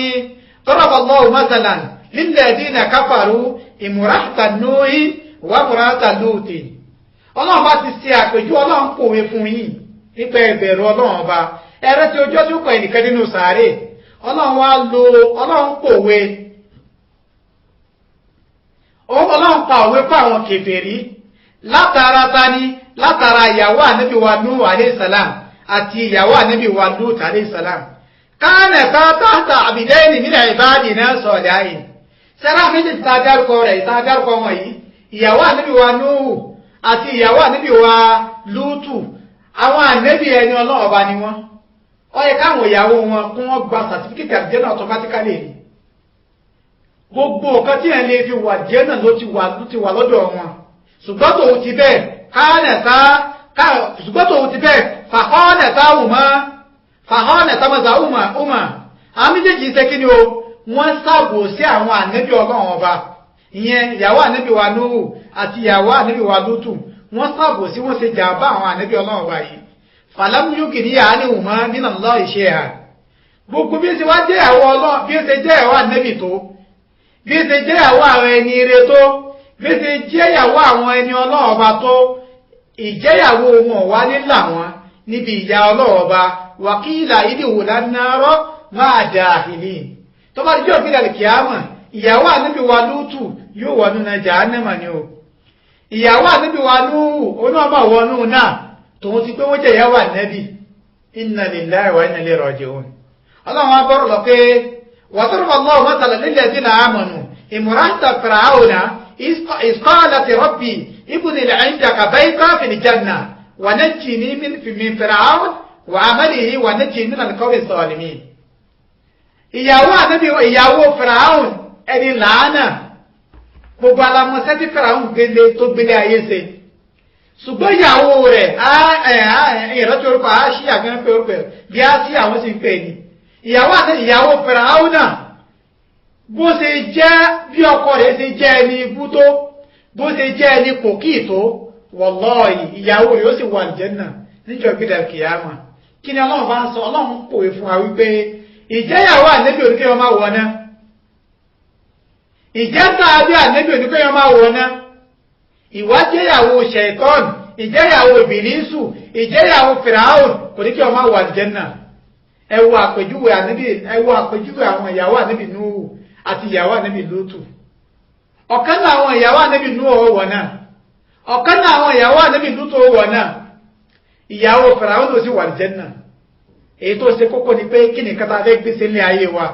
daraballahu masalan lilladhina kafaru imra'ata Nuhi wa imra'ata Luti ọlọ́run bá ti ṣe àpèjú ọlọ́run pòwe fún yín nípa ìbẹ̀rù ọlọ́run ọba ẹ̀rẹ́ tí ojú ọdún kọ ẹnìkan nínú sàárè ọlọ́run wá lo ọlọ́run pòwe ọlọ́run pa òwe fún àwọn kèfèrí látara tani látara ìyàwó ànábì wa Nuhu alayhi salam àti ìyàwó ànábì wa Lut alayhi salam kanata tahta abdaini min ibadina salihin sẹ́rà méjì ta dárúkọ rẹ̀ ta dárúkọ wọn yìí ìyàwó ànábì wa Nuhu àti ìyàwó ànábì wa Lútù àwọn ànábì ẹni ọlọ́run ọba ni wọ́n ó yẹ káwọn ìyàwó wọn kún wọ́n gba sàtífíkẹ́tì àbíjẹ́ náà automatically ni gbogbo nǹkan tí ẹ̀ lè fi wà jẹ́ náà ló ti wà lọ́dọ̀ wọn ṣùgbọ́n tòun ti bẹ́ẹ̀ fàhọ́nẹ̀ta mọ́sá ọmọ àwọn méjèèjì ṣe kí ni o wọ́n sábò sí àwọn ànábì ọlọ́run ọba ìyẹn ìyàwó ànábì wa Nuhu àti ìyàwó ànábì wa Lútù wọ́n sábò sí wọ́n ṣe jàmbá àwọn ànábì ọlọ́run ọba yìí fàlámúyúkì ní àánì òmọ́ nínú lọ́ ìṣe hà gbogbo bí ó ṣe wá jẹ́ ìyàwó ọlọ́run bí ó ṣe jẹ́ ìyàwó ànábì tó bí ó ṣe jẹ́ ìyàwó àwọn ẹni ire tó bí ó ṣe jẹ́ ìyàwó àwọn ẹni ọlọ́run ọba tó ìjẹ́yàwó wọn wá nílà wọn níbi ìyà ọlọ́run ọba wàkílà ìdíwò lánàárọ̀ máa dà ìlú tó bá dijọ́ ìpínlẹ̀ kìámà ìyàwó ànábì wa Lútù yóò wọnú náà jahannama ni o ìyàwó ànábì wa Núhù onáàmà wọnú náà tòun ti pé wọ́n jẹ́ ìyàwó ànábì inna lillahi wa inna ilayhi raji'un ọlọ́run wa bọ́rọ̀ lọ pé وضرب الله مثلا للذين آمنوا امرأة فرعون إذ قالت ربي ابن لي عندك بيتا في الجنة ونجني من فرعون وعمله ونجني من القوم الظالمين ìyàwó ànábì ìyàwó Fáráò ẹni làánà gbogbo alamọ̀sẹ́ tí Fáráò gbélé tó gbélé ayé ṣe ṣùgbọ́n ìyàwó rẹ̀ ìrántí orúkọ àṣì àgbẹ̀fẹ́ orúkọ bí á sí àwọn sì ń pè ní ìyàwó Fáráò náà bó ṣe jẹ́ bí ọkọ rẹ̀ ṣe jẹ́ ẹni ibú tó bó ṣe jẹ́ ẹni pòkì tó wallahi ìyàwó rẹ̀ ó sì wà Jánnà níjọ́ gbígbà kìyàmà kí ni ọlọ́run bá ń sọ ọlọ́run pòwe fún wa wípé ìjẹ́yàwó ànẹ́bí oníkẹ́yọ máa wọ̀ náà ìjẹ́ta abẹ́ ànẹ́bí oníkẹ́yọ máa wọ̀ náà ìwájẹ́yàwó Ṣẹ̀tọ́n ìjẹ́yàwó Ìbílísù ìjẹ́yàwó Fáráò oníkẹ́yọ máa wọ̀ Jánnà ẹ wo àpèjúwe ànábì ẹ wo àpèjúwe àwọn ìyàwó ànábì Nuhu àti ìyàwó ànábì Lútù ọ̀kan náà àwọn ìyàwó ànábì Nuhu wọ̀ náà ọ̀kan náà àwọn ìyàwó ànábì Lútù wọ̀ náà ìyàwó Fáráò ló sì wà ní Jánnà èyí tó ṣe kókó ni pé kí ni kátà fẹ́ gbé sílé ayé wa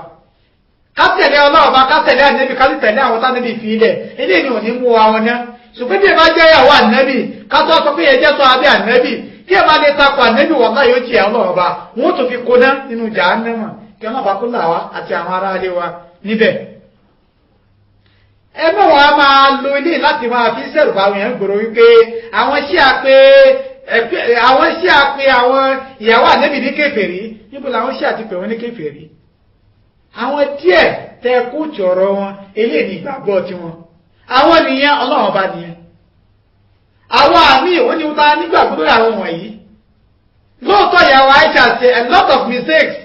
ká tẹ̀lé Ọlọ́run bá ká tẹ̀lé ànábì ká tẹ̀lé àwọn tánàbì fi ilẹ̀ eléyìí ni ò ní mú wa wọn náà ṣùgbọ́n bí ẹ bá jẹ́ ìyàwó ànábì ká tó sọ pé ẹ jẹ́ sọ abẹ́ ànábì tí ẹ bá lè takò ànábì wallahi yóò jìyà Ọlọ́run bá wọn ó tó fi kóná nínú Jahannama kí Ọlọ́run bá kó là wá àti àwọn ará ilé wa níbẹ̀. ẹ mọ̀ wọn a máa lo ilé láti máa fi sẹ́rù bá wọn yẹn gbòòrò wípé àwọn ṣí àpé àwọn ìyàwó ànábì ní kèfèrí níbo làwọn ṣí àti pè wọn ní kèfèrí àwọn díẹ̀ tẹ kú jọ̀rọ̀ wọn eléyìí ní ìgbàgbọ́ tiwọn àwọn nìyẹn Ọlọ́run bá nìyẹn àwọn àmì ìwọ́n ni wọ́n ta nígbàgbọ́ lórí àwọn wọ̀nyí lóòótọ́ ìyàwó Aisha ṣe a lot of mistakes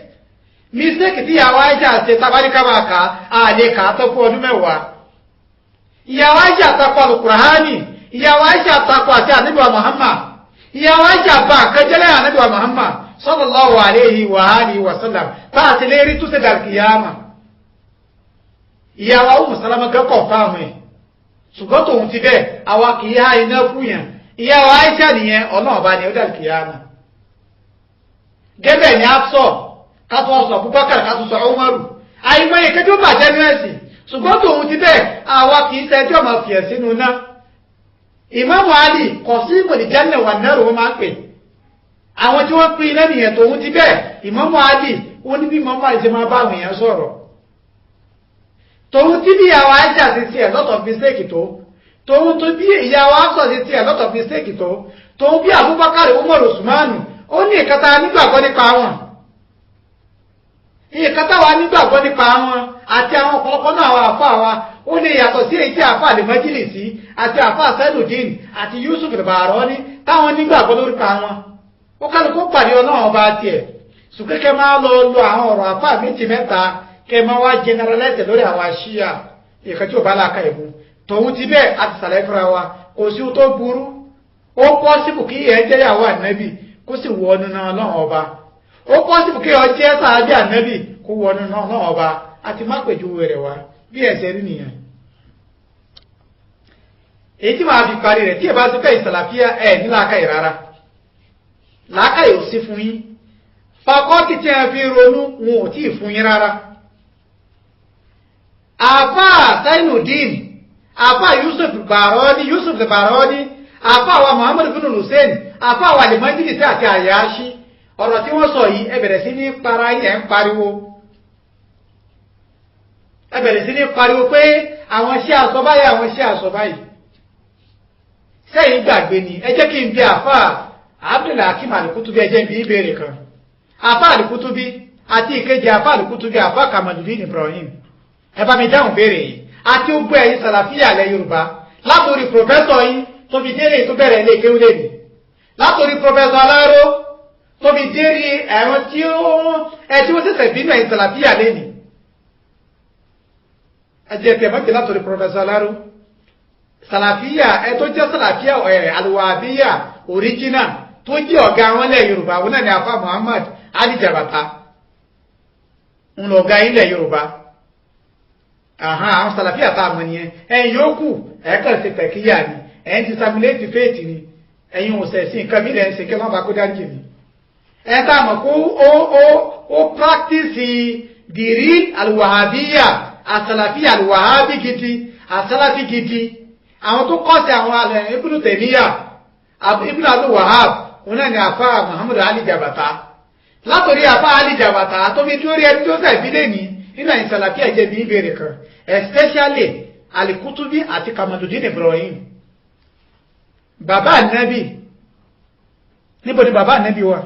tí ìyàwó Aisha ṣe tabaríkàbàkà àlèkà tó fún ọdún mẹ́wàá ìyàwó Aisha takọ Al-Qur'ani ìyàwó Aisha takọ àti Ànábì wa Muhammad ìyàwó Aisha bá kẹjẹlẹ Ànábì wa Muhammad sallallahu alayhi wa alihi wa sallam bá àti lérí tó ṣe dàlkìyàmà ìyàwó Ummu Salama kẹ́kọ̀ọ́ fáwọn ẹ̀ ṣùgbọ́n tòun ti bẹ́ẹ̀ àwa kì í há iná fún yàn ìyàwó Aisha nìyẹn Ọlọ́run bá ní ó dàlkìyàmà gẹ́gẹ́ ni Hafsa kátó sọ Abubakar kátó sọ Umaru àìmọye kẹjọ bàjẹ́ ní ẹ̀sìn ṣùgbọ́n tòun ti bẹ́ẹ̀ àwa kì í ṣẹjọ́ máa fi ẹ̀ sínú náà Ìmáàmù Ali Qasimul Janna wan Nar wọ́n máa ń pè àwọn tí wọ́n pín iná nìyẹn tòun ti bẹ́ẹ̀ Ìmáàmù Ali wọ́n ní bí Ìmáàmù Ali ṣe máa bá àwọn èèyàn sọ̀rọ̀ tòun tí bí ìyàwó Aisha ti ṣe lot of mistake tó tòun tó bí ìyàwó Hafsa ti ṣe lot of mistake tó tòun bí Abubakar Umar Usmanu ó ní ìkẹta nígbàgbọ́ nípa wọn ìkẹta wa nígbàgbọ́ nípa wọn àti àwọn ọ̀pọ̀lọpọ̀ náà àwọn àfà wa ó ní ìyàtọ̀ sí èyí tí àfà al-Majlisi àti àfà Sainuddin àti Yusuf al-Barani táwọn nígbàgbọ́ lórípa wọn ó kálukú pàdé Ọlọ́run ọba tiẹ̀ sùkẹ́kẹ́ máa lọ lo àwọn ọ̀rọ̀ àfà méjì mẹ́ta kẹ́ máa wá generalize lórí àwọn àṣìyà ìkan tí ò bá láàka ìbú tòun ti bẹ́ẹ̀ àti sàlẹ̀ fúnra wa kò sí tó burú ó pọ́sibù kí ẹ jẹ́ ìyàwó ànábì kó sì wọ nínú Ọlọ́run ọba ó pọ́sibù kí ọ jẹ́ sàábì ànábì kó wọ nínú Ọlọ́run ọba àti má pèjúwe rẹ̀ wá bí ẹ̀sẹ̀ rí nìyẹn. èyí tí màá fi parí rẹ̀ tí ẹ bá ti fẹ́ ìsàlàfíà ẹ̀ ní làákàyè rárá làákàyè ò sí fún yín fakọ́tì tí ẹ fi ronú wọn ò tí ì fún yín rárá. àfà Sainuddin àfà Yusuf al-Barani àfà wa Muhammad ibn Hussein àfà wa al-Majlisi àti Ayashi ọ̀rọ̀ tí wọ́n sọ yìí ẹ bẹ̀rẹ̀ sí ní para ẹ̀ ń pariwo pé àwọn ṣe àsọbáyé sẹ́yìn gbàgbé ni ẹ jẹ́ kí n bí àfà Abdulhakim al-Kutubi ẹ jẹ́ bí ìbéèrè kan àfà al-Kutubi àti ìkejì àfà al-Kutubi àfà Kamaluddin Ibrahim ẹ bá mi dáhùn béèrè yìí àti ó gbé ẹ̀yin sàlàfíà ilẹ̀ Yorùbá látòrí pòfẹ́sọ̀ yín tó fi délé tó bẹ̀rẹ̀ ilé kéwú lèmi látòrí pòfẹ́sọ̀ Aláró tó fi dérí ẹ̀rọ tí ó ṣẹ̀ṣẹ̀ bínú ẹ̀yin sàlàfíà lẹ́ni ẹjẹ́ tẹ̀ mọ́kì látòrí pòfẹ́sọ̀ Aláró sàlàfíà ẹ tó jẹ́ sàlàfíà Al-Wahhabiyya original tó jẹ́ ọ̀gá wọn lẹ̀ Yorùbá wọn náà ni àfà Muhammad Ali Jabata ń lọ ọ̀gá ilẹ̀ Yorùbá àwọn sàlàfíà tá a mọ̀ nìyẹn ẹ̀yin yòókù ẹ̀ẹ́kàn ṣe tẹ̀kíyà ni ẹ̀yin ti sàmúlẹ́tì fèètì ni ẹ̀yin ò sẹ̀sìn nǹkan bí lẹ́yìn ṣe kí wọ́n bá kó dájú mi ẹ̀ tá a mọ̀ kó ó practice the real Al-Wahhabiyya àsàlàfíà Al-Wahhabi gidi àsàlàfí gidi àwọn tó kọ́ sí àwọn alẹ́ Ibn Taymiyyah Ibn Abdul Wahhab òun náà ni àfà Muhammad Ali Jabata látòrí àfà Ali Jabata tó fi dúró rí ẹni tó sẹ̀ bí lẹ́ni nínú àyìn sàlàfíà jẹ́ bí ìbéèrè kan especially al-Kutubi àti Kamaluddin Ibrahim bàbá ànábì níbo ni bàbá ànábì wà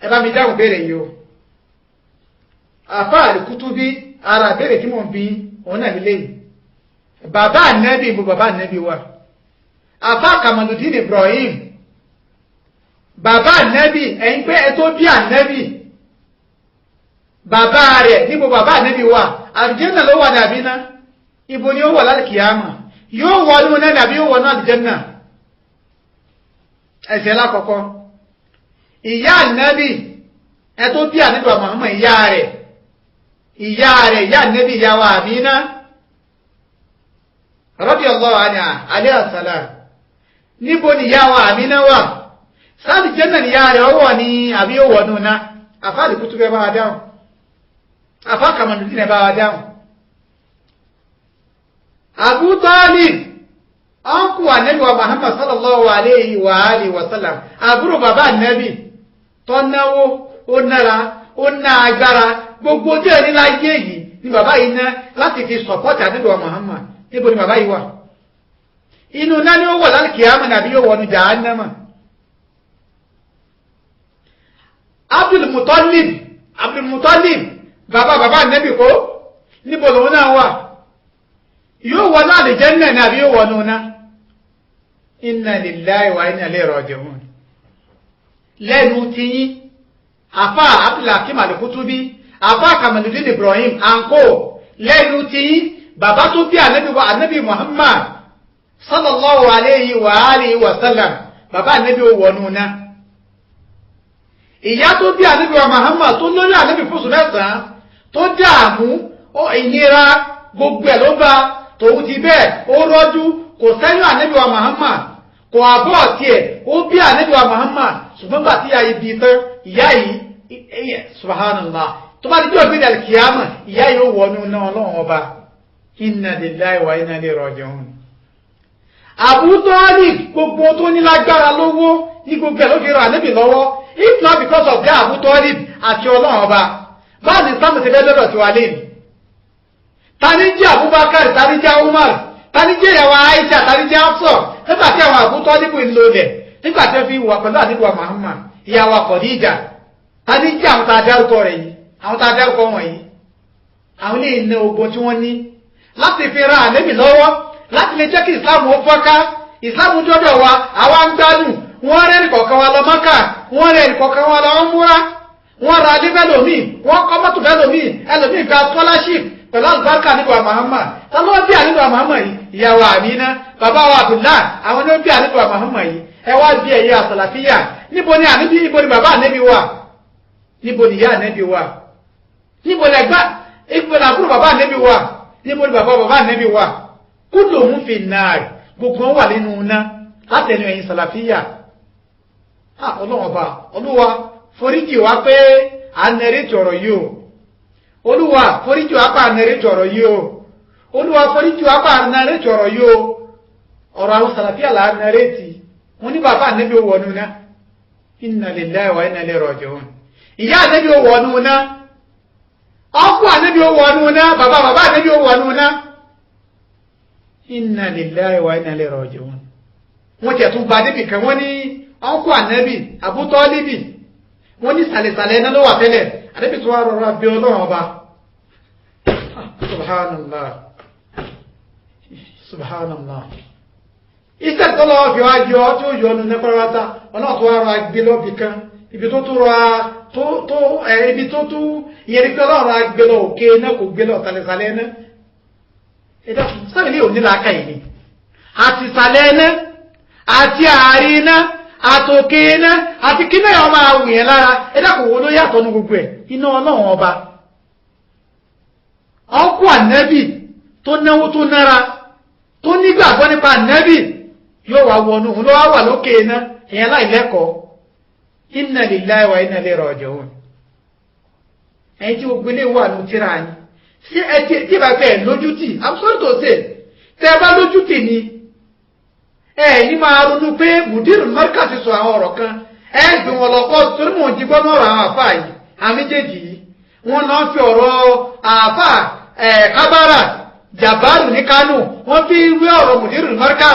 ẹ bá mi dáhùn béèrè yìí o àfà al-Kutubi ara béèrè tí mò ń bí òun náà nílé yìí bàbá ànábì níbo bàbá ànábì wà àfà Kamaluddin Ibrahim bàbá ànábì ẹ̀yin pé ẹ tó bí ànábì bàbá rẹ̀ níbo bàbá ànábì wà àlùjánnà ló wà dàbí ná ibo ni ó wà lálùkìyámà yóò wọnú náà dàbí ó wọnú àlùjánnà ẹsẹ̀ lákọ̀ọ́kọ́ ìyá ànábì ẹ tó bí ànábì wa Muhammad ìyá rẹ̀ ìyá ànábì ìyá wa Amina radiyallahu anha alayha salam níbo ni ìyá wa Amina wà sáàlì jẹ́nà ni ìyá rẹ̀ ọwọ́ ni àbí ó wọ̀nú ná àfáàlì kútú bẹ́ bá wa dáhùn àfáà Kamaluddin bá wa dáhùn. Abu Talib ọkù ànábì wa Muhammad sallallahu alayhi wa alihi wa sallam àbúrò bàbá ànábì tó náwó ó nára ó ná agbára gbogbo tí ẹni láyé yìí ni bàbá yìí ná láti fi sọ̀pọ̀tì ànábì wa Muhammad. Níbo ni bàbá yìí wà? Inú náà ni ó wọ̀ lálùkìyámà nàbí yóò wọnú jahannama. Abdul Muttalib bàbá ànábì kó níbo lòun náà wà? Yóò wọnú àlùjánnà nàbí yóò wọnú náà? Inna lillahi wa inna ilayhi raji'un. Lẹ́nu ti yín àfá Abdul Hakim al-Kutubi àfá Kamaluddin Ibrahim àǹkó lẹ́nu ti yín bàbá tó bí ànábì Muhammad sallallahu alayhi wa alihi wa sallam bàbá ànábì ó wọnú náà. Ìyá tó bí ànábì wa Muhammad tó lórí ànábì fún oṣù mẹ́sàn-án tó dààmú ìnira gbogbo ẹ̀ ló bá tòun ti bẹ́ẹ̀ ó rọ́jú kò sẹ́yìn ànábì wa Muhammad kò àbọ̀ tiẹ̀ ó bí ànábì wa Muhammad ṣùgbọ́n gbà tí ìyá yìí bí tán ìyá yìí subhanallah tó bá ti jẹ́ òbí dàlí kìámà ìyá yìí ó wọnú náà ọlọ́run ọba. Inna lillahi wa inna ilayhi raji'un. Abu Talib gbogbo tó ní lágbára lówó ní gbogbo ẹ̀ ló fi ra ànábì lọ́wọ́ if not because of that Abu Talib àti ọlọ́run ọba báyìí sáàmù ti fẹ́ lọ́dọ̀ tí wà lẹ́nu. Tani jẹ́ Abubakar tani jẹ́ Umar tani jẹ́ ìyàwó Aisha tani jẹ́ Hafsa nígbà tí àwọn Abu Talib ń lò lẹ̀ nígbà tí wọ́n fi wà pẹ̀lú ànábì wa Muhammad ìyàwó Khadija tani jẹ́ àwọn tá a dárúkọ rẹ̀ yìí àwọn tá a dárúkọ wọ̀nyí àwọn lè ná ogun tí wọ́n ní láti fi ra ànábì lọ́wọ́ láti lè jẹ́ kí ìsìláàmù ó fọ́ká ìsìláàmù jọ́dọ̀ wa àwa ń gbádùn wọ́n rẹ̀ nìkọ̀ọ̀kan wa lọ Mákà wọ́n rẹ̀ nìkọ̀ọ̀kan wa lọ Umra wọ́n ra adé fẹ́lòmíì wọ́n kọ́ mọ́tò fẹ́lòmíì ẹlòmíì gba scholarship pẹ̀lú àlùbáríkà nígbà Muhammad ta ló bí ànígbà Muhammad yìí ìyàwó Amina bàbá wa Abdullah àwọn ló bí ànígbà Muhammad yìí ẹ wá bí ẹ̀yẹ àsàlàfíà níbo ni àníbí níbo ni bàbá ànẹ́bí wà níbo ni ìyá ànẹ́bí wà níbo ni ẹgbà níbo ni àbúrò bàbá ànẹ́bí wà níbo ni bàbá ànẹ́bí wà kulluhum fi nnar gbogbo wọn wà nínú iná látẹnu ẹ̀yin sàlàfíà. Ọlọ́run ọba olúwa foríjì wá pé à ń nẹrẹ́tì ọ̀rọ̀ yìí o olúwa foríjì wá pé à ń nẹrẹ́tì ọ̀rọ̀ yìí o olúwa foríjì wá pé à ń nẹrẹ́tì ọ̀rọ̀ yìí o ọ̀rọ̀ àwọn sàlàfíà là ń nẹrẹ́tì wọn ní bàbá ànẹ́bí ó wọnú ná inna lillahi wa inna ilayhi raji'un ìyá ànẹ́bí ó wọnú ná ọkọ ànẹ́bí ó wọnú ná bàbá ànẹ́bí ó wọnú ná inna lillahi wa inna ilayhi raji'un. Wọ́n tẹ̀ tún bá débi kan wọ́n ní ọkọ ànẹ́bí Abu Talibi wọ́n ní sàlẹ̀sàlẹ̀ iná ló wà tẹ́lẹ̀ ànẹ́bí tó wá rọra bí ọlọ́run ọba subhanallah iṣẹ́ tó lọ́wọ́ fi wá yọ tí ó yọ ọ́nù nẹ́pẹ́rẹ́ta ọlọ́run tó wá rọra gbé lọ́bì kan ibi tó tún rọra ibi tó tún ìyẹn ní pé ọlọ́run rọra gbé lọ òkè náà kò gbé lọ sàlẹ̀sàlẹ̀ iná ẹ̀dá sábẹ̀ ní òní làákà yìí àti sàlẹ̀ iná àti àárín iná àtòkè iná àti kí náà ọmọ àwìn lára ẹ̀dá kò wo ló yàtọ̀ ní gbogbo ẹ̀ iná ọlọ́run ọba ọkọ̀ ànẹ́bì tó náwó tó nára tó nígbàgbọ́ nípa ànẹ́bì yóò wá wọnú òun ló wá wà lókè iná èèyàn láìlẹ́kọ̀ọ́ inna lillahi wa inna ilayhi raji'un. ẹ̀yin tí gbogbo ilé wà ló tíra yín sí ẹ tí bá fẹ́ lójútì I'm sorry to say tẹ́ ẹ bá lójútì ni ní máa ronú pé mùdírù mọ́ríkà ti sọ àwọn ọ̀rọ̀ kan gbé wọn lọ kọ́ torí mò ń jí gbọ́nà ọ̀rọ̀ àwọn àfà yìí àwọn méjèèjì yìí wọ́n náà fi ọ̀rọ̀ àfà kábàrà jàbáàrù ní Kánò wọ́n fi wí ọ̀rọ̀ mùdírù mọ́ríkà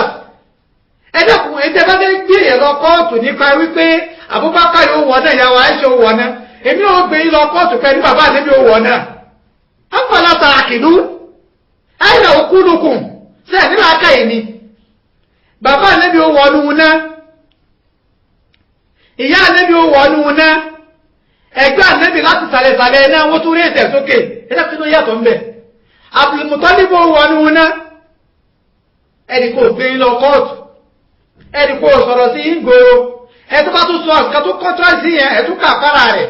ẹ̀dẹ́kùn ẹ̀dẹ́ bá fẹ́ gbé yẹn lọ kóòtù nípa wípé Abubakar yóò wọ̀ náà ìyàwó Aisha ó wọ̀ náà èmi ò gbé yín lọ kóòtù pẹ̀lú bàbá àdébí ó wọ̀ náà afala tààkìlú ayna ukulukum sẹ́ẹ̀ nílò akáyè ni bàbá ànẹ́bí ó wọnú ná ìyá ànẹ́bí ó wọnú ná ẹgbẹ́ ànẹ́bí láti sàlẹ̀sàlẹ̀ náà wọ́n tún rí ẹ̀sẹ̀ sókè ẹ̀dá tí ló yàtọ̀ ń bẹ̀ Abdul Muttalib ó wọnú ná ẹni kò gbé lọ kóòtù ẹni kò sọ̀rọ̀ sí ìgboro ẹtú bá tún sọ nǹkan tó kọ́tọ́ sí yẹn ẹtú kà fara rẹ̀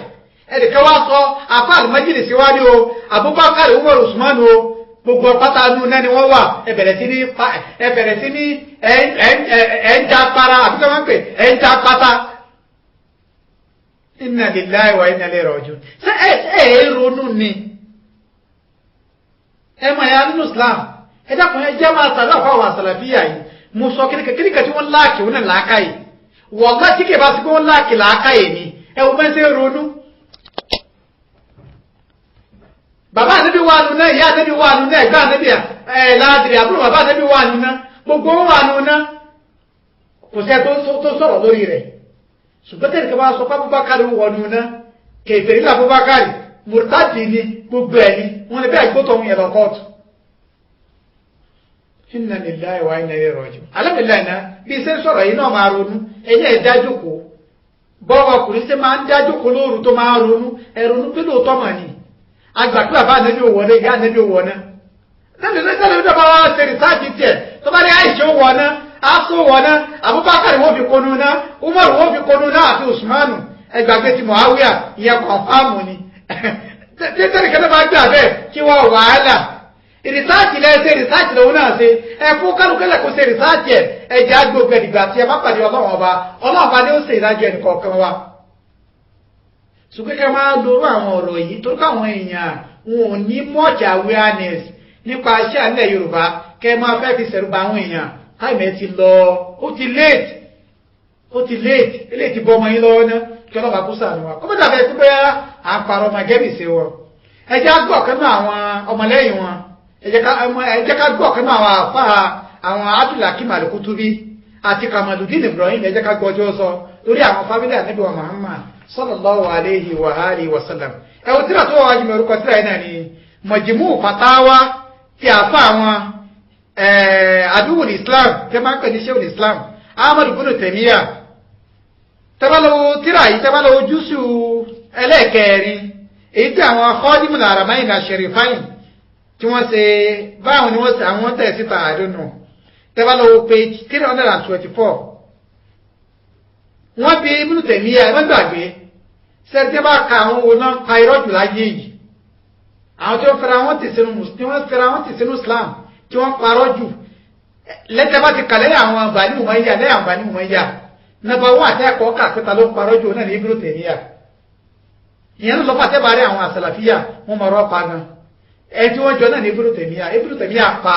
ẹnìkan wá sọ àfa àlùmọ́jìlì síwájú o Abubakar Umar Usman o gbogbo pátá nù náà ni wọ́n wà ẹ bẹ̀rẹ̀ sí ní ẹ̀ ń já para àbí kí wọ́n pè ẹ̀ ń já pátá. Inna lillahi wa inna ilayhi raji'un. Ṣé ẹ ronú ni ẹ mọ̀ ya nínú Islam ẹ dákun ẹ jẹ́ máa sàlọ́ àfọwọ́ àsàlàfíà yìí mo sọ kíríkà tí wọ́n láàkì wọn náà làákà yìí wọ́n tí kì bá sí pé wọ́n láàkì làákà yìí ni ẹ wọ́n bẹ́ẹ̀ ṣe ronú. Bàbá ànábì wà nù náà ìyá ànábì wà nù náà ẹ̀gbọ́n ànábì láàdìrì àbúrò bàbá ànábì wà nù náà gbogbo wọn wà nù náà kò sí ẹ tó sọ̀rọ̀ lórí rẹ̀ ṣùgbọ́n tẹ̀lé kí wọ́n sọ pé Abubakar wọ̀ nù náà kèfèrí ní Abubakar mùrtádì ni gbogbo ẹ̀ ni wọ́n lè bí àgbótọ̀ ohun yẹn lọ kóòtù. Inna lillahi wa inna ilayhi raji'un. Alhamdulillah náà bí iṣẹ́ sọ̀rọ̀ yìí náà máa ronú ẹ̀yìn ẹ̀ dájókòó bọ́ọ̀ ọkùnrin ṣe máa ń dájókòó lóru tó máa ronú ẹ̀rọnú pé lóòótọ́ mà ní agbàpẹ́ bàbá ànábì òwò náà ìyá ànábì òwò náà tẹ́lẹ̀ tó bá wá ṣe rìsáàjì tiẹ̀ tó bá rí Àìṣà òwò náà Hafsa òwò náà Abubakar wọ́n fi konu náà Umar wọ́n fi konu náà àti Usmanu ẹgbàgbé ti Muawiya ìyẹn kọ̀ọ̀fáàmù ni tẹ́tẹ́rì kẹ́lẹ́ bá gbà bẹ́ẹ̀ kí wọ́n wàhálà rìsáàjì lẹ́sẹ̀ rìsáàjì lòun náà ṣe ẹ fún kálukẹ́lẹ̀ kó ṣe rìsáàjì ẹ̀ ẹ̀jẹ̀ àgbègbè ìgbà tí ẹ bá pàdé Ọlọ́run ọba ni ó ṣe ìdájọ́ ẹnì kọ̀ọ̀kan wa. ṣùgbọ́n kẹ́ máa lórú àwọn ọ̀rọ̀ yìí tó káwọn èèyàn wọn ò ní much awareness nípa iṣẹ́ alẹ́ Yorùbá kẹ́ máa fẹ́ fi ṣẹ̀rù bà àwọn èèyàn káìmẹ́ ti lọ ó ti late eléyìí ti bọ́ ọmọ yín lọ́wọ́ ná kí ọlọ́ba kó sàánú wa kó mẹ́ta bẹ́ẹ̀ pé à ń parọ́ ọmọ gẹ́bì sí wọn ẹ jẹ́ ká gbọ́ ọ̀kan náà àwọn ọmọlẹ́yìn wọn ẹ jẹ́ ká gbọ́ ọ̀kan náà àwọn àfa àwọn Abdulhakeem Al-Kutubi àti Kamaluddin Ibrahim ẹ jẹ́ ká gbọ́ ọjọ́ sọ lórí àwọn fámílì Ànábì wa Muhammad sallallahu alayhi wa alihi wa sallam ẹ wò tíra tó wà wájú mi orúkọ tíra yìí náà ni Majmu' Fatawa ti àfa àwọn Aduwwul Islam tẹ́ máa ń pè ní Sheikhul Islam Ahmad ibn Taymiyyah tẹ́bálọ́wọ́ tíra yìí tẹ́bálọ́wọ́ júùsù ẹlẹ́ẹ̀kẹrin èyí tí àwọn Khadimul Haramayn Sharifayn tí wọ́n ṣe báwọn ni wọ́n ṣe àwọn tẹ̀ síta àdónù tẹ́bálọ́wọ́ page 324 wọ́n bí Ibn Taymiyyah ẹ̀mọ́ gbàgbé sẹ́tẹ́ bá ka àwọn owó náà pa irọ́ jù láyé yìí àwọn tí wọ́n fẹ́ra wọn ti sínú Islam tí wọ́n parọ́ jù lẹ́tẹ̀ bá ti kà lẹ́yìn àwọn Bani Umayya lẹ́yìn àwọn Bani Umayya nàbà wọn àti ẹ̀kọ́ kàpẹ́ta ló parọ́ jù náà ní Ibn Taymiyyah ìyẹn ló fà tẹ́bàárí àwọn àsàlàfíà wọn mọ̀ ọ́ pa gan ẹ tí wọ́n jọ náà ní Ibn Taymiyyah pa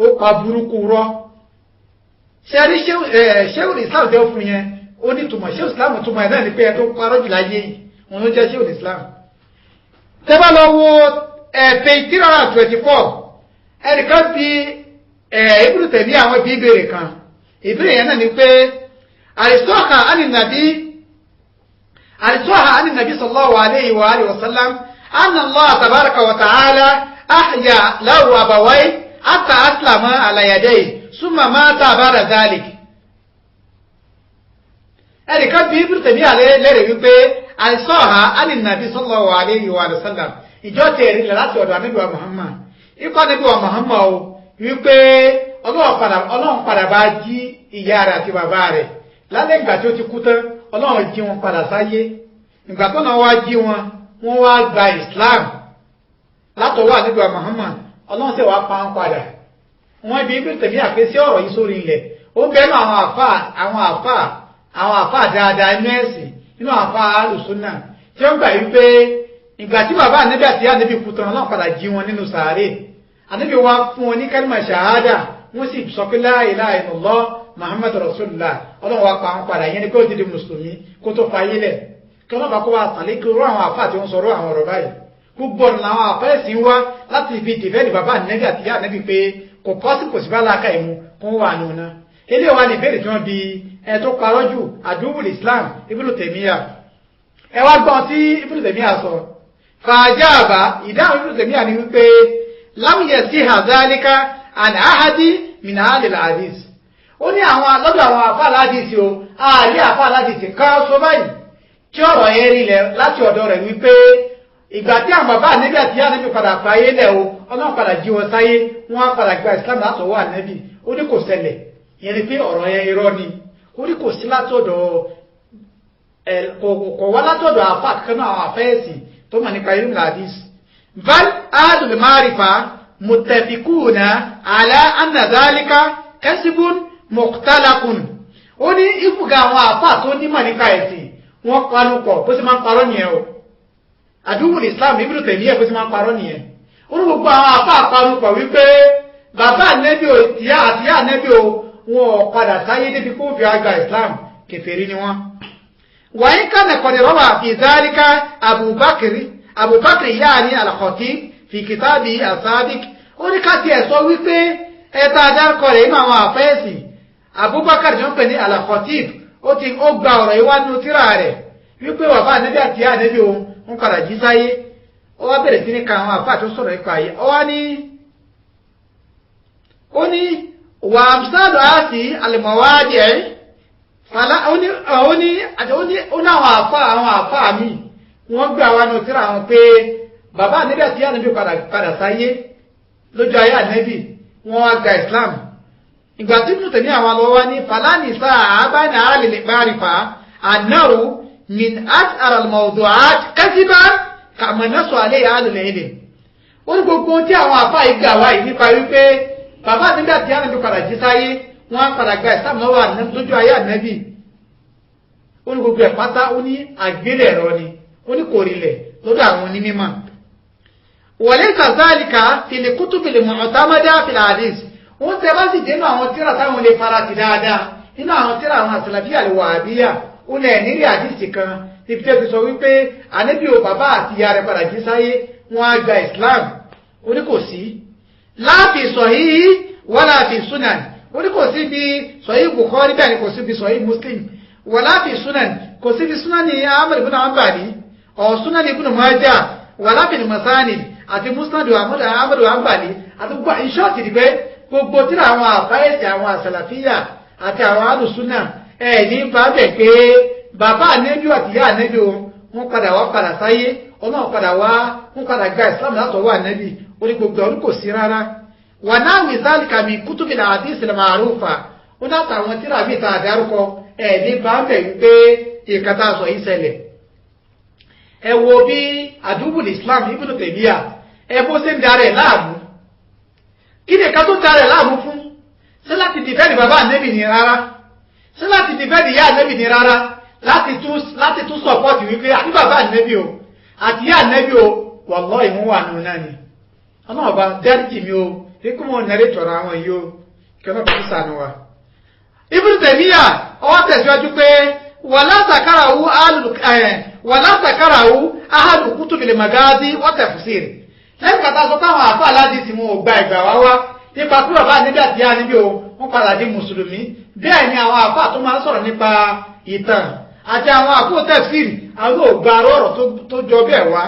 ó pa burúkú rọ́ ṣe rí Sheikhul Islam tẹ́ fún yẹn ó ní túmọ̀ Sheikhul Islam túmọ̀ ẹ̀ náà ní pé ẹ tó parọ́ jù láyé yìí wọn ló jẹ́ Sheikhul Islam tẹ́bà lọ wo page 324 ẹnìkan bí Ibn Taymiyyah àwọn bí ìbéèrè kan ìbéèrè yẹn náà ni pé àrísọ́hà ánìnàbí sallallahu alayhi wa alihi wa sallam anna Allah tabaraka wa ta'ala ahya lahu abawai hatta aslama ala yadayhi summa mata ba'da dhalik ẹnìkan bí Ibn Taymiyyah lẹ́rẹ̀ wípé àrísọ́hà ánìnàbí sallallahu alayhi wa sallam ìjọ tẹ̀rí láti ọ̀dọ̀ Ànábì wa Muhammad ikọ́ Ànábì wa Muhammad o wípé Ọlọ́run padà bá jí ìyá rẹ̀ àti bàbá rẹ̀ lálẹ́ ìgbà tí ó ti kú tán Ọlọ́run jí wọn padà sáyé ìgbà tó náà wá jí wọn wọ́n wá gba Islam látọwọ́ Ànábì wa Muhammad Ọlọ́run sì wá pa wọn padà wọ́n bí Ibn Taymiyyah pé sí ọ̀rọ̀ yìí sórí ilẹ̀ ó bẹ́ẹ̀ náà àwọn àfà dáadáa inú ẹ̀sìn inú àfà alùsùnà tí ó gbà wípé ìgbà tí bàbá Ànábì àti Ànábì kú tán Ọlọ́run padà jí wọn nínú sàárè Ànábì wá fún wọn ní kálímà ṣàhádà wọ́n sì sọ pé la ilaha illallah Muhammad Rasulullah Ọlọ́run wá pa wọn padà yẹn ni pé ó ti di mùsùlùmí kó tó fa yílẹ̀ kí wọ́n bá kó wa tàlẹ́ kí rú àwọn àfà tí wọ́n sọ̀rọ̀ àwọn ọ̀rọ̀ báyìí gbogbo ọ̀nà àwọn àfà ẹ̀sìn wá láti fi dìfẹ́ǹdì bàbá Ànábì àti ìyá Ànábì pé kò pọ́sì kò sí bá láàka ìmú kó wà nù náà ilé wa ní ìbéèrè tí wọ́n bi ẹ tó parọ́ jù Aduwwul Islam Ibn Taymiyyah ẹ wá gbọ́n tí Ibn Taymiyyah sọ fàájàbá ìdáhùn Ibn Taymiyyah ni wípé lam yasiha dhalika an ahadi min ahli al-hadith ó ní àwọn lọ́dọ̀ àwọn àfà aládìsí o ààrí àfà aládìsí kan sọ báyìí tí ọ̀rọ̀ yẹn rí lẹ̀ láti ọ̀dọ̀ rẹ̀ wípé ìgbà tí àwọn bàbá Ànábì àti Ànábì padà fàyè lẹ̀ o Ọlọ́run padà jí wọn sáyé wọ́n á padà gba Islam látọwọ́ Ànábì ó ní kò ṣẹlẹ̀ ìyẹn ni pé ọ̀rọ̀ yẹn irọ́ ni ó ní kò sí látọ̀dọ̀ kò wá látọ̀dọ̀ àfà kan náà àwọn àfẹ́ẹ̀sì tó mọ̀ nípa ilmu hadith bal ahlul ma'rifa muttafiquna ala anna dhalika kasbun mukhtalaqun ó ní ìfúgà àwọn àfà tó nímọ̀ nípa ẹ̀sìn wọ́n panupọ̀ bó sì máa ń parọ́ nìyẹn o àdúgbò Islam Ibn Taymiyyah bó sì máa ń parọ́ nìyẹn ó ní gbogbo àwọn àfà panupọ̀ wípé bàbá ànẹ́bí o ìyá àti ìyá ànẹ́bí o wọn ò padà sáyé débi kó fi àgbà Islam kèfèrí ni wọ́n. wàyí kánà kọ́ni rọ́wà fi dhalika Abubakar yaani al-Khatib fi kitabi as-Sabiq ó ní káàtì ẹ̀ sọ wípé ẹ̀ta adárúkọ rẹ̀ inú àwọn àfẹ́ẹ̀sì Abubakar jọ ń pè ní al-Khatib ó gba ọ̀rọ̀ ìwádìí tíra rẹ̀ wípé bàbá ànẹ́bí àti ìyá ànẹ́bí o ń padà jí sáyé ó wá bẹ̀rẹ̀ sí ní ka àwọn àfáà tó sọ̀rọ̀ nípa yìí ó ní wà àmsáàdù àti alìmọ̀wádìí ẹ̀ ó ní àwọn àfáà mi wọ́n gbé àwọn ọ̀nà tíra wọn pé bàbá ànẹ́bí àti ìyá ànẹ́bí padà sáyé lójú ayé ànẹ́bí wọ́n wá gba Islam ìgbà tí Ibn Taymiyyah àwọn lọ́wọ́ ní falani sáà àbáni àálìlẹ̀ gbárífà annahu min as'ar al-mawdu'at kasiban kama nasu alayhi ahlul ilm ó ní gbogbo tí àwọn àfáà ìgbà wáyé nípa wípé bàbá ànẹ́bí àti ìyá ànẹ́bí padà jí sáyé wọ́n padà gba Islam lọ́wọ́ lójú ayé ànẹ́bí ó ní gbogbo ẹ̀ pátá ó ní àgbélẹ̀rọ ni ó ní kò rílẹ̀ lọ́dọ̀ àwọn onímọ̀ walaysa dhalika fil kutubil mu'tamada fil hadith wọ́n tẹ́ bá sì dénú àwọn tíra táwọn lè fara ti dáadáa nínú àwọn tíra àwọn as-salafiyya al-wahhabiyya ó lẹ̀ nírí àdìsí kan ibi tẹ́ fi sọ wípé ànẹ́bí o bàbá àti ìyá rẹ̀ padà jí sáyé wọ́n á gba Islam ó ní kò sí la fi sahihi wala fi sunan ó ní kò sí bí sahih Bukhari bẹ́ẹ̀ ni kò sí bí sahih Muslim wala fi sunan kò sí bí sunan ní Ahmad ibn Hanbali ọ̀ sunan ibn Majah wala fi masanid àti musnad Ahmad Hanbali àti gbogbo ìṣọ́ọ̀tì dìbẹ́ gbogbo tí àwọn àfáyèsì àwọn àsàlàfíyà àti àwọn alùsùnà ní bá bẹ̀ pé bàbá ànẹ́bí àti ìyá ànẹ́bí wọn padà wá padà sáyé ọmọ padà wá wọn padà gba Islam látọwọ́ ànẹ́bí orí gbogbo ọdún kò sí rárá wà náà wí zálìkà mi kutubil hadith al-ma'rufa wọn náà tàwọn tíra bí ta àdárúkọ ní bá bẹ̀ wípé ìkàtà sọ yìí ṣẹlẹ̀ ẹ wo bí àdúgbò Islam Ibn Taymiyyah ẹ bó ṣe ń darẹ̀ láàmú kí ni ká tó darẹ̀ láàmú fún ṣé láti dìfẹ́ǹdì bàbá ànẹ́bì ni rárá ṣé láti dìfẹ́ǹdì ìyá ànẹ́bì ni rárá láti tún sọ̀pọ̀tì wípé àti bàbá ànẹ́bì o àti ìyá ànẹ́bì o wallahi ìmú wà nù náà ni ọlọ́run ọba dẹ́rìkì mi o ikú mọ̀ nẹ́rẹ́ tọ̀rọ̀ àwọn yìí o kí ọlọ́run bá sànù wa. Ibn Taymiyyah ọwọ́ tẹ̀síwájú pé wala zakarahu ahlu kutubil magazi wa tafsir lẹ́yìn kàtà sọ táwọn àfà aládìsí wọn ò gba ìgbà wá nípa pé bàbá níbi àti ìyá níbi o wọ́n padà di mùsùlùmí bẹ́ẹ̀ ni àwọn àfà tó máa ń sọ̀rọ̀ nípa ìtàn àti àwọn àfò tafsir àwọn ò gba ọ̀rọ̀ tó jọ bẹ́ẹ̀ wá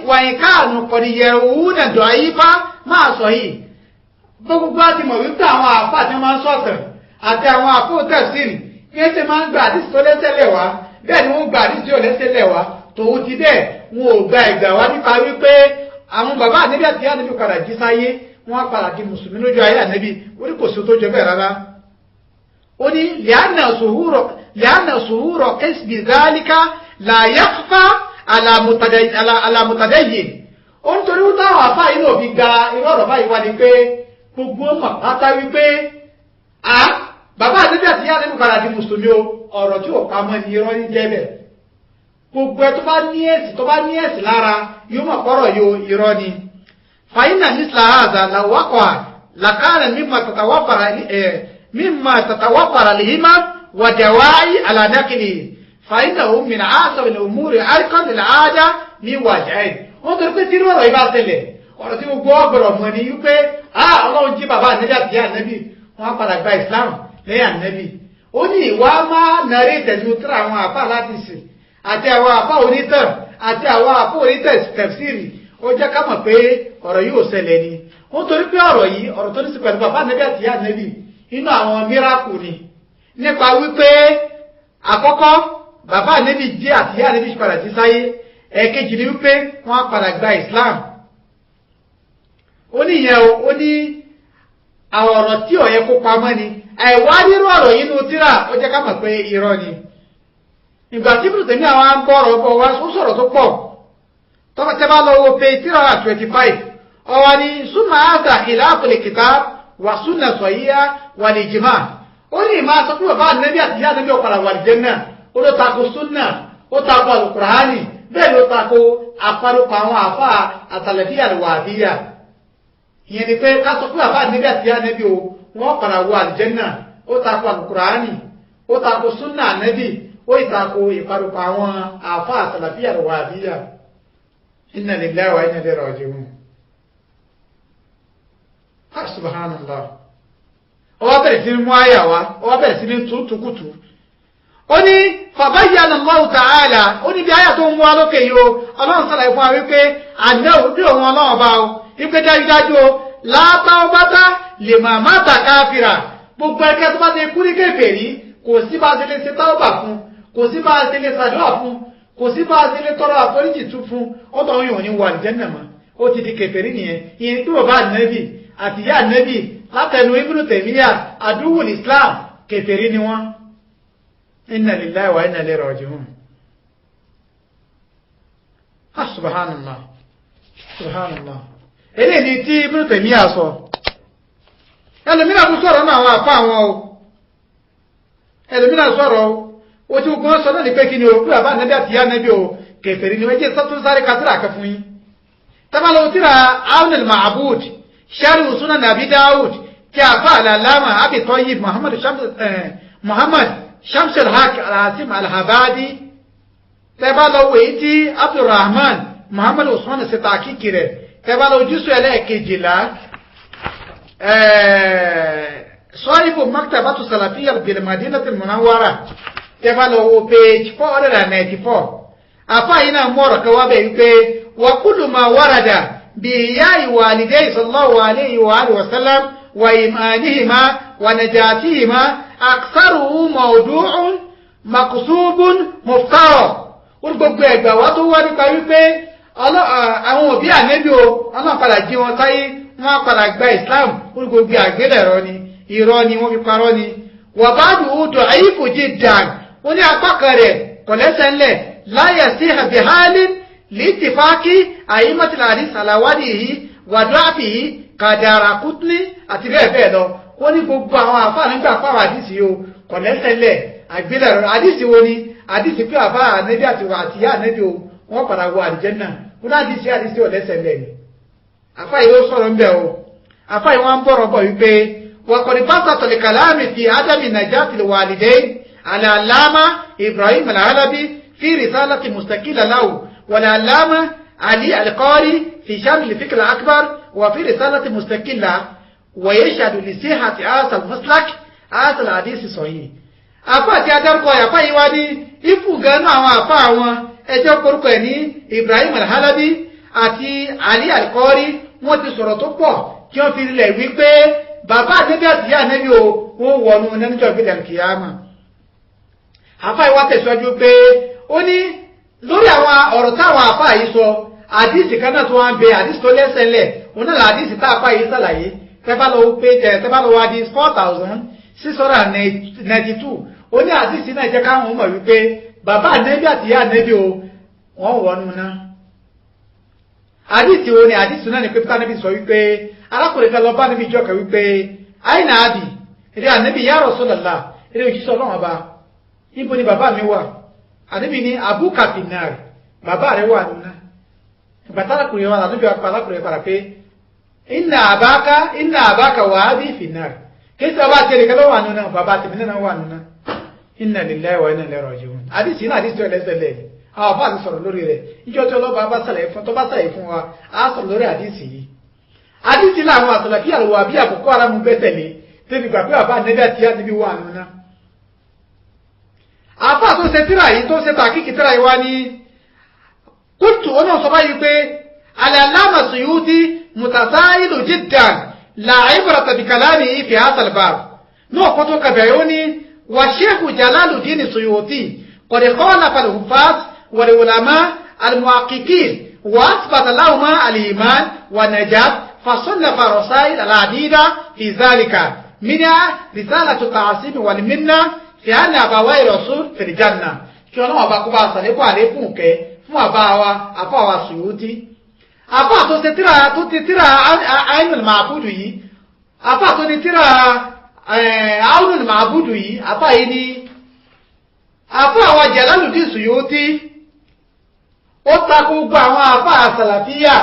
wàyí káànù kọ̀dìyẹ̀wò nàdọ̀ àyíká máa sọ yìí gbogbo àti mọ̀ wípé àwọn àfà tí wọ́n máa ń sọ̀tàn àti àwọn àfò tafsir kí ẹ ti máa ń gba àdìsí tó lẹ́sẹ̀lẹ̀ wá bẹ́ẹ̀ ni wọ́n gba àdìsí tó lẹ́sẹ̀lẹ̀ wá tòun ti bẹ́ẹ̀ wọn ò gba ìgbà wá nípa wípé àwọn bàbá ànẹ́bí àti ìyá ànẹ́bí padà jí sáyé wọ́n padà di mùsùlùmí lójú ayé ànẹ́bí ó ní kò sí tó jẹ bẹ́ẹ̀ rárá ó ní li'anna suhura kasbi dhalika la yakhfa ala mutadayyin ó ń torí wúta àwọn àfáà yìí náà fi gba irú ọ̀rọ̀ báyìí wá ní pé gbogbo ọmọ pátá wípé bàbá ànẹ́bí àti ìyá ànẹ́bí padà di mùsùlùmí o ọ̀rọ̀ tí ò pamọ́ ni irọ́ ní jẹ́ bẹ́ẹ̀ gbogbo ẹ tó bá ní ẹ̀sì lára yóò mọ̀ pọ́rọ̀ yóò irọ́ ni fàyínà nísìlá àzà làwọ́kọ̀ làkàrẹ̀ mímọ̀ tàtàwọ́pàrà lèhímá wàdẹ̀wáyí alàdákìlì fàyínà òmìnà àṣàwìlì òmúrì àríkọ́dìlà àádá ní wàjáì wọ́n tó pé tí rọ̀rọ̀ ibá tẹ̀lẹ̀ ọ̀rọ̀ tí gbogbo ọgbọ̀rọ̀ mọ̀ ní wípé ọlọ́run jí bàbá ànẹ́bí àti ìyá ànẹ́bí wọ́n padà gba Islam lẹ́yìn ànẹ́bí ó ní ìwà máa nàrí ìtẹ̀síwò tíra àwọn àfà láti sìn àti àwọn àfá onítàn àti àwọn àfá onítẹ̀síìrì ó jẹ́ ká mọ̀ pé ọ̀rọ̀ yìí ò ṣẹlẹ̀ ni wọ́n torí pé ọ̀rọ̀ yìí ọ̀rọ̀ tó ní sí pẹ̀lú bàbá ànẹ́bí àti ìyá ànẹ́bí inú àwọn míràkù ni nípa wípé àkọ́kọ́ bàbá ànẹ́bí jí àti ìyá ànẹ́bí padà jí sáyé ẹ̀kejì ni wípé wọ́n padà gba Islam ó ní ìyẹn ó ní àwọn ọ̀rọ̀ tí ó yẹ kó pamọ́ ni àìwá nírú ọ̀rọ̀ yìí nínú tírà ó jẹ́ ká mọ̀ pé irọ́ ni ìgbà tí Ibn Taymiyyah àwọn bọ̀rọ̀ bọ̀ wá ó sọ̀rọ̀ tó pọ̀ tọ́ba tẹ́ bá lọ wo pé tírà 25 ọwọ́ ni súnmọ́ àgbà khilaful kitab wà súnà sọ̀yíyá wà ní ìjìmá ó ní ìmá sọ pé bàbá ànẹ́bí àti ìyá ànẹ́bí ọ̀padà wà ní jẹ́nà ó ló tako súnà ó tako alùkùránì bẹ́ẹ̀ ló tako àparùkọ àwọn àfà àtàlẹ́fíà wàhábíyà ìyẹn ni pé ká sọ pé bàbá ànẹ́bí àti ìyá ànẹ́bí o wọ́n padà wọ àlùjẹ́nà ó tako alùkùránì ó tako súnà ànẹ́bí ó ìtako ìparùkọ àwọn àfà àtàlẹ́fíà wàhábíyà inna lillahi wa inna ilaihi raji'un. Subhanallah. Ó bẹ̀rẹ̀ sí ní mú àyà wá, ó bẹ̀rẹ̀ sí ní tútukùtù. Ó ní fabayyana Allahu ta'ala, ó ní bí àyà tó ń mú wa lókè yìí o, Ọlọ́run ṣàlàyé fún wa wípé àdáwò bí òun Ọlọ́run bá o, wípé dájúdájú o, la tawbata liman mata káfíra. Gbogbo ẹgbẹ́ tó bá ti kú ní kèfèrí, kò sí bá ṣe lè ṣe tawba fún, kò sí bá ṣe lè ṣàdúrà fún, kò sí bá ṣe lè tọrọ àforíjì tú fún, ó tọ́ yóò ní wà àlùjánnà mọ́, ó ti di kèfèrí nìyẹn, ìyẹn tó bá Ànábì àti ìyá Ànábì látẹnu Ibn Taymiyyah àdúwò Islam kèfèrí ni wọ́n. Inna lillahi wa inna ilayhi raji'un. Subhanallah. Subhanallah. Eléyìí ni tí Ibn Taymiyyah sọ. Ẹlòmíràn tún sọ̀rọ̀ náà àwọn àfá àwọn o. Ẹlòmíràn sọ̀rọ̀ o tí gbogbo sọ náà ní pé kí ni o pé bàbá Ànábì àti ìyá Ànábì o kèfèrí ni wọ́n jẹ́ sọ́tún sáré kátírà kan fún yín. Tábàlọ́ tíra Awn al-Ma'bud Sharh Sunan Abi Dawud tí a fà al-Allama Abi Tayyib Muhammad Shams al-Haq al-Asim al-Habadi tẹ́bàlọ́ wèyí tí Abdurrahman Muhammad Usman ṣe tàkíkì rẹ̀ tẹ́bàlọ́ ojúṣù ẹlẹ́ẹ̀kejìlá Sahibu Maktabatu Salafiyya bil Madinatil Munawwara tẹ́bàlọ́ wo page 494 afá yìí náà mọ̀rọ̀ kẹwàá bẹ̀ wípé wa kullu ma warada بإياء والديه صلى الله عليه وآله وسلم وإيمانهما ونجاتهما أكثره موضوع مكذوب مفترى gbogbo ẹgbà wá tó wá nípa wípé àwọn òbí Ànábì o Ọlọ́run padà jí wọn sáyé wọ́n padà gba Islam gbogbo àgbélẹ̀rọ ni irọ́ ni wọ́n fi parọ́ ni wàbáàdù da'ifu jiddan wọ́n ní apá kan rẹ̀ kọ̀lẹ́sẹ̀ńlẹ̀ la yasiha bihalin litifaki àyímọ́tìlá àdís àlàwádì yìí wàdúràfì yìí kàdàrà kútlì àti bẹ́ẹ̀ bẹ́ẹ̀ lọ wọ́n ní gbogbo àwọn àfáà nígbà pàwọ̀ àdísì yóò kọ̀lẹ́sẹ̀lẹ̀ àgbélẹ̀rọ àdísì wo ni àdísì pé àfáà Ànábì àti ìyá Ànábì o wọ́n padà wọ àlùjánnà wọ́n àdísì ọ̀lẹ́sẹ̀lẹ̀ ni àfáà yìí ó sọ̀rọ̀ ń bẹ̀ o àfáà yìí wọ́n ń bọ̀rọ̀ bọ̀ wípé wàkọ̀dì pásítọ̀ lè kàlámì fi ádámì najatil walidayn al-Allama Ibrahim al-Halabi fi risalati mustaqilla lahu والعلامة علي القاري في شرح الفكر الأكبر وفي رسالة مستقلة ويشهد لصحة هذا المسلك هذا الحديث الصحيح. Àfáà tí a dárúkọ àfáà yìí wá ní ìfù gan náà àwọn àfáà wọn ẹjọ́ korúkọ ẹ̀ ní Ibrahim al-Halabi àti Ali al-Qari wọ́n ti sọ̀rọ̀ tó pọ̀ tí wọ́n fi rilẹ̀ wípé bàbá Ànábì àti ìyá Ànábì o wọ́n wọnú nẹ́nìjọ́ ìgbéjà kìyàmà. Àfáà yìí wá tẹ̀síwájú pé ó ní lórí àwọn ọ̀rọ̀ táwọn àfáà yìí sọ àdísì kan náà tó wá ń bẹ àdísì tó lẹ́sẹ̀lẹ̀ òun náà àdísì tá àfáà yìí sàlàyé tẹ́bálọ́wọ́ àdísì 4692 ó ní àdísì náà jẹ́ káwọn mọ̀ wípé bàbá Ànábì àti ìyá Ànábì o wọ́n wọnú náà. àdísì wo ni àdísì náà ni pé Peter Ànábì sọ wípé arákùnrin kan lọ bá Ànábì jọ kẹ wípé àyìnà àbì eré Ànábì ya Rasulullah eré òjíṣẹ́ Ọlọ́run ọba níbo ni bàbá mi wà Ànábì ní abúkà fìnnàrì bàbá rẹ̀ wà nínú ìbátárakùnrin wọn àdúgbò alákùnrin padà pé inna àbáka wà á bí fìnnàrì kí sí ọba àti ẹnìkan wà nínú bàbá àti ìbínú wà nínú inna lillahi wa inna ilaihi raji'un àdìsí náà àdìsí ẹlẹ́sẹ̀lẹ̀ àwọn bá ti sọ̀rọ̀ lórí rẹ̀ ìjọ tí ọlọ́ba bá sàlẹ̀ fún tó bá sàlẹ̀ fún wa á sọ̀rọ̀ lórí àdìsí yìí àdìsí làwọn àsọ̀lẹ̀ bí àlùwà bí àkókò ara mú bẹ́tẹ̀lé débi gbà pé bàbá Ànábì àti ìyá Ànábì wà nínú àfá tó ṣe tíra yìí tó ṣe tàkíkì tíra yìí wá ní kútù ọ̀nà sọ báyìí pé al-Allama Suyuti mutasailu jiddan la ibrata bi kalamihi fi hadha al-bab náà kó tó kàbẹ̀rẹ̀ ó ní wa Sheikh Jalaluddin Suyuti qad khalafa al-huffaz wal-ulama al-muhaqqiqin wa athbata lahuma al-iman wa najat fa sannafa rasail al-adida fi dhalika منها رسالة التعصيب والمنة في أن أبوي رسول في الجنة kí ọlọ́wọ́ bá kó bá sàlékún àlékún kẹ́ fún àfáwà Suyuti àfá tó ti tíra Ainul Ma'budu yìí àfá tó ti tíra Aunul Ma'budu yìí àfá yìí ni àfáwà Jalaluddin Suyuti ó takò gbogbo àwọn àfá Salafiyya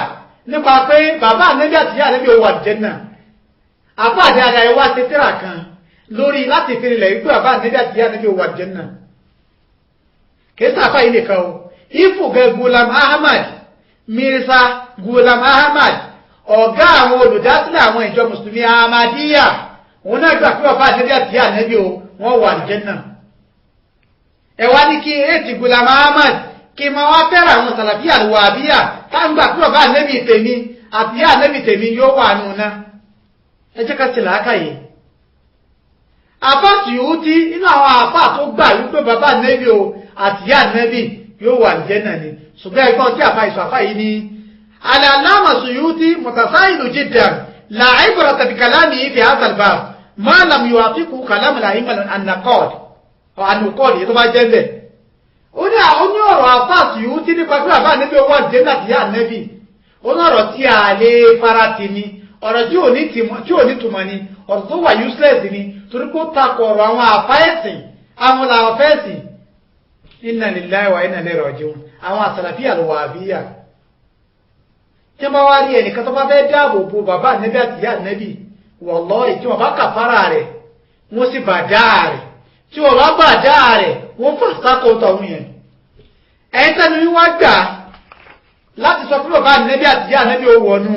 nípa pé bàbá Ànábì àti ìyá Ànábì ó wà Jánnà àfá àdáadáa ẹ wá ti tíra kan lórí láti fi rinlẹ̀ wípé bàbá Ànábì àti ìyá Ànábì ó wà Jánnà kesa fa ile kawo ifuge Gulam Ahmad Mirza Gulam Ahmad ọ̀gá àwọn olùdásílẹ̀ àwọn ìjọ mùsùlùmí Ahmadiyya wọ́n náà gbà pé bàbá Ànábì àti Ànábì o wọ́n wà Jánnà ẹ wá ní kí eti Gulam Ahmad kí ma wá fẹ́ràn àwọn Salafiyya al-Wahhabiyya tá ń gbà pé bàbá Ànábì tèmi àti Ànábì tèmi yóò wà nù náà ẹ jẹ́ ká sì làákàyè àfá Suyuti inú àwọn àfá tó gbà wípé bàbá Ànábì o àti ìyá Ànábì yóò wà Jánnà ni ṣùgbọ́n ẹgbọ́n tí àfá ìṣàfá yìí ni al-Allama Suyuti mutasahilu jiddan la ibrata bi kalamihi fi hadha al-bab ma lam yuwafiqu kalam al-a'imma an-naqad yìí tó bá jẹ́ bẹ́ẹ̀ ó ní ọ̀rọ̀ àfá Suyuti nípa pé bàbá Ànábì ó wà Jánnà àti ìyá Ànábì ó ní ọ̀rọ̀ tí a lè farati ni ọ̀rọ̀ tí ò ní túmọ̀ ni ọ̀rọ̀ tó wà useless ni torí kó takọ̀ ọ̀rọ̀ àwọn àfáẹ́sìn àwọn làwọn fẹ́ẹ̀sìn inna lillahi wa inna ilaihi raji'un àwọn Salafiyya al-Wahhabiyya tí wọ́n wá rí ẹnìkan tó bá fẹ́ dáàbò bo bàbá Ànábì àti ìyá Ànábì wallahi tí wọ́n bá kàfàrà rẹ̀ wọ́n sì bàdá rẹ̀ tí wọ́n bá bàdá rẹ̀ wọ́n fà sákò tọ̀hún yẹn ẹ̀yìn tẹ́nu wíwá gbà láti sọ pé bàbá Ànábì àti ìyá Ànábì ó wọnú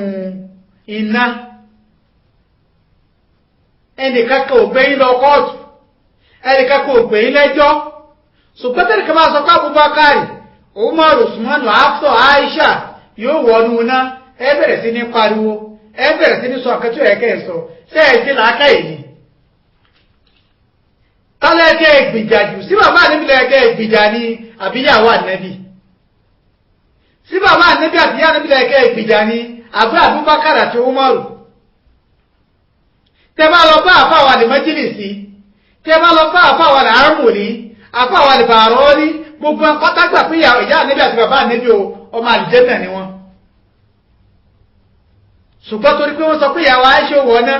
iná ẹnìkan kò gbẹ̀yìn lọ kóòtù ẹnìkan kò gbẹ̀yìn lẹ́jọ́ ṣùgbọ́n tẹ́lẹ̀ kan máa sọ pé Abubakar Umar Usman Hafsa Aisha yóò wọnú iná ẹ bẹ̀rẹ̀ sí ní pariwo ẹ bẹ̀rẹ̀ sí ní sọ àkẹ́tù ẹ̀kẹ́ sọ ṣe é sí làákà èyí tálẹ́kẹ́ ìgbìjà jù sí bàbá Ànábì lẹ́kẹ́ ìgbìjà ní àbíyàwó Ànábì sí bàbá Ànábì àti ìyá Ànábì lẹ́kẹ́ ìgbìjà ní àbí Abubakar àti Umar tẹ́ bá lọ bá àfáwà ní Majlisi tẹ́ bá lọ bá àfáwà ní Harmoni àfáwà ní Baroni gbogbo pátágbà pé ìyá Ànábì àti bàbá Ànábì ọmọ àlùjànnà ni wọ́n ṣùgbọ́n torí pé wọ́n sọ pé ìyàwó Aisha wọ̀ná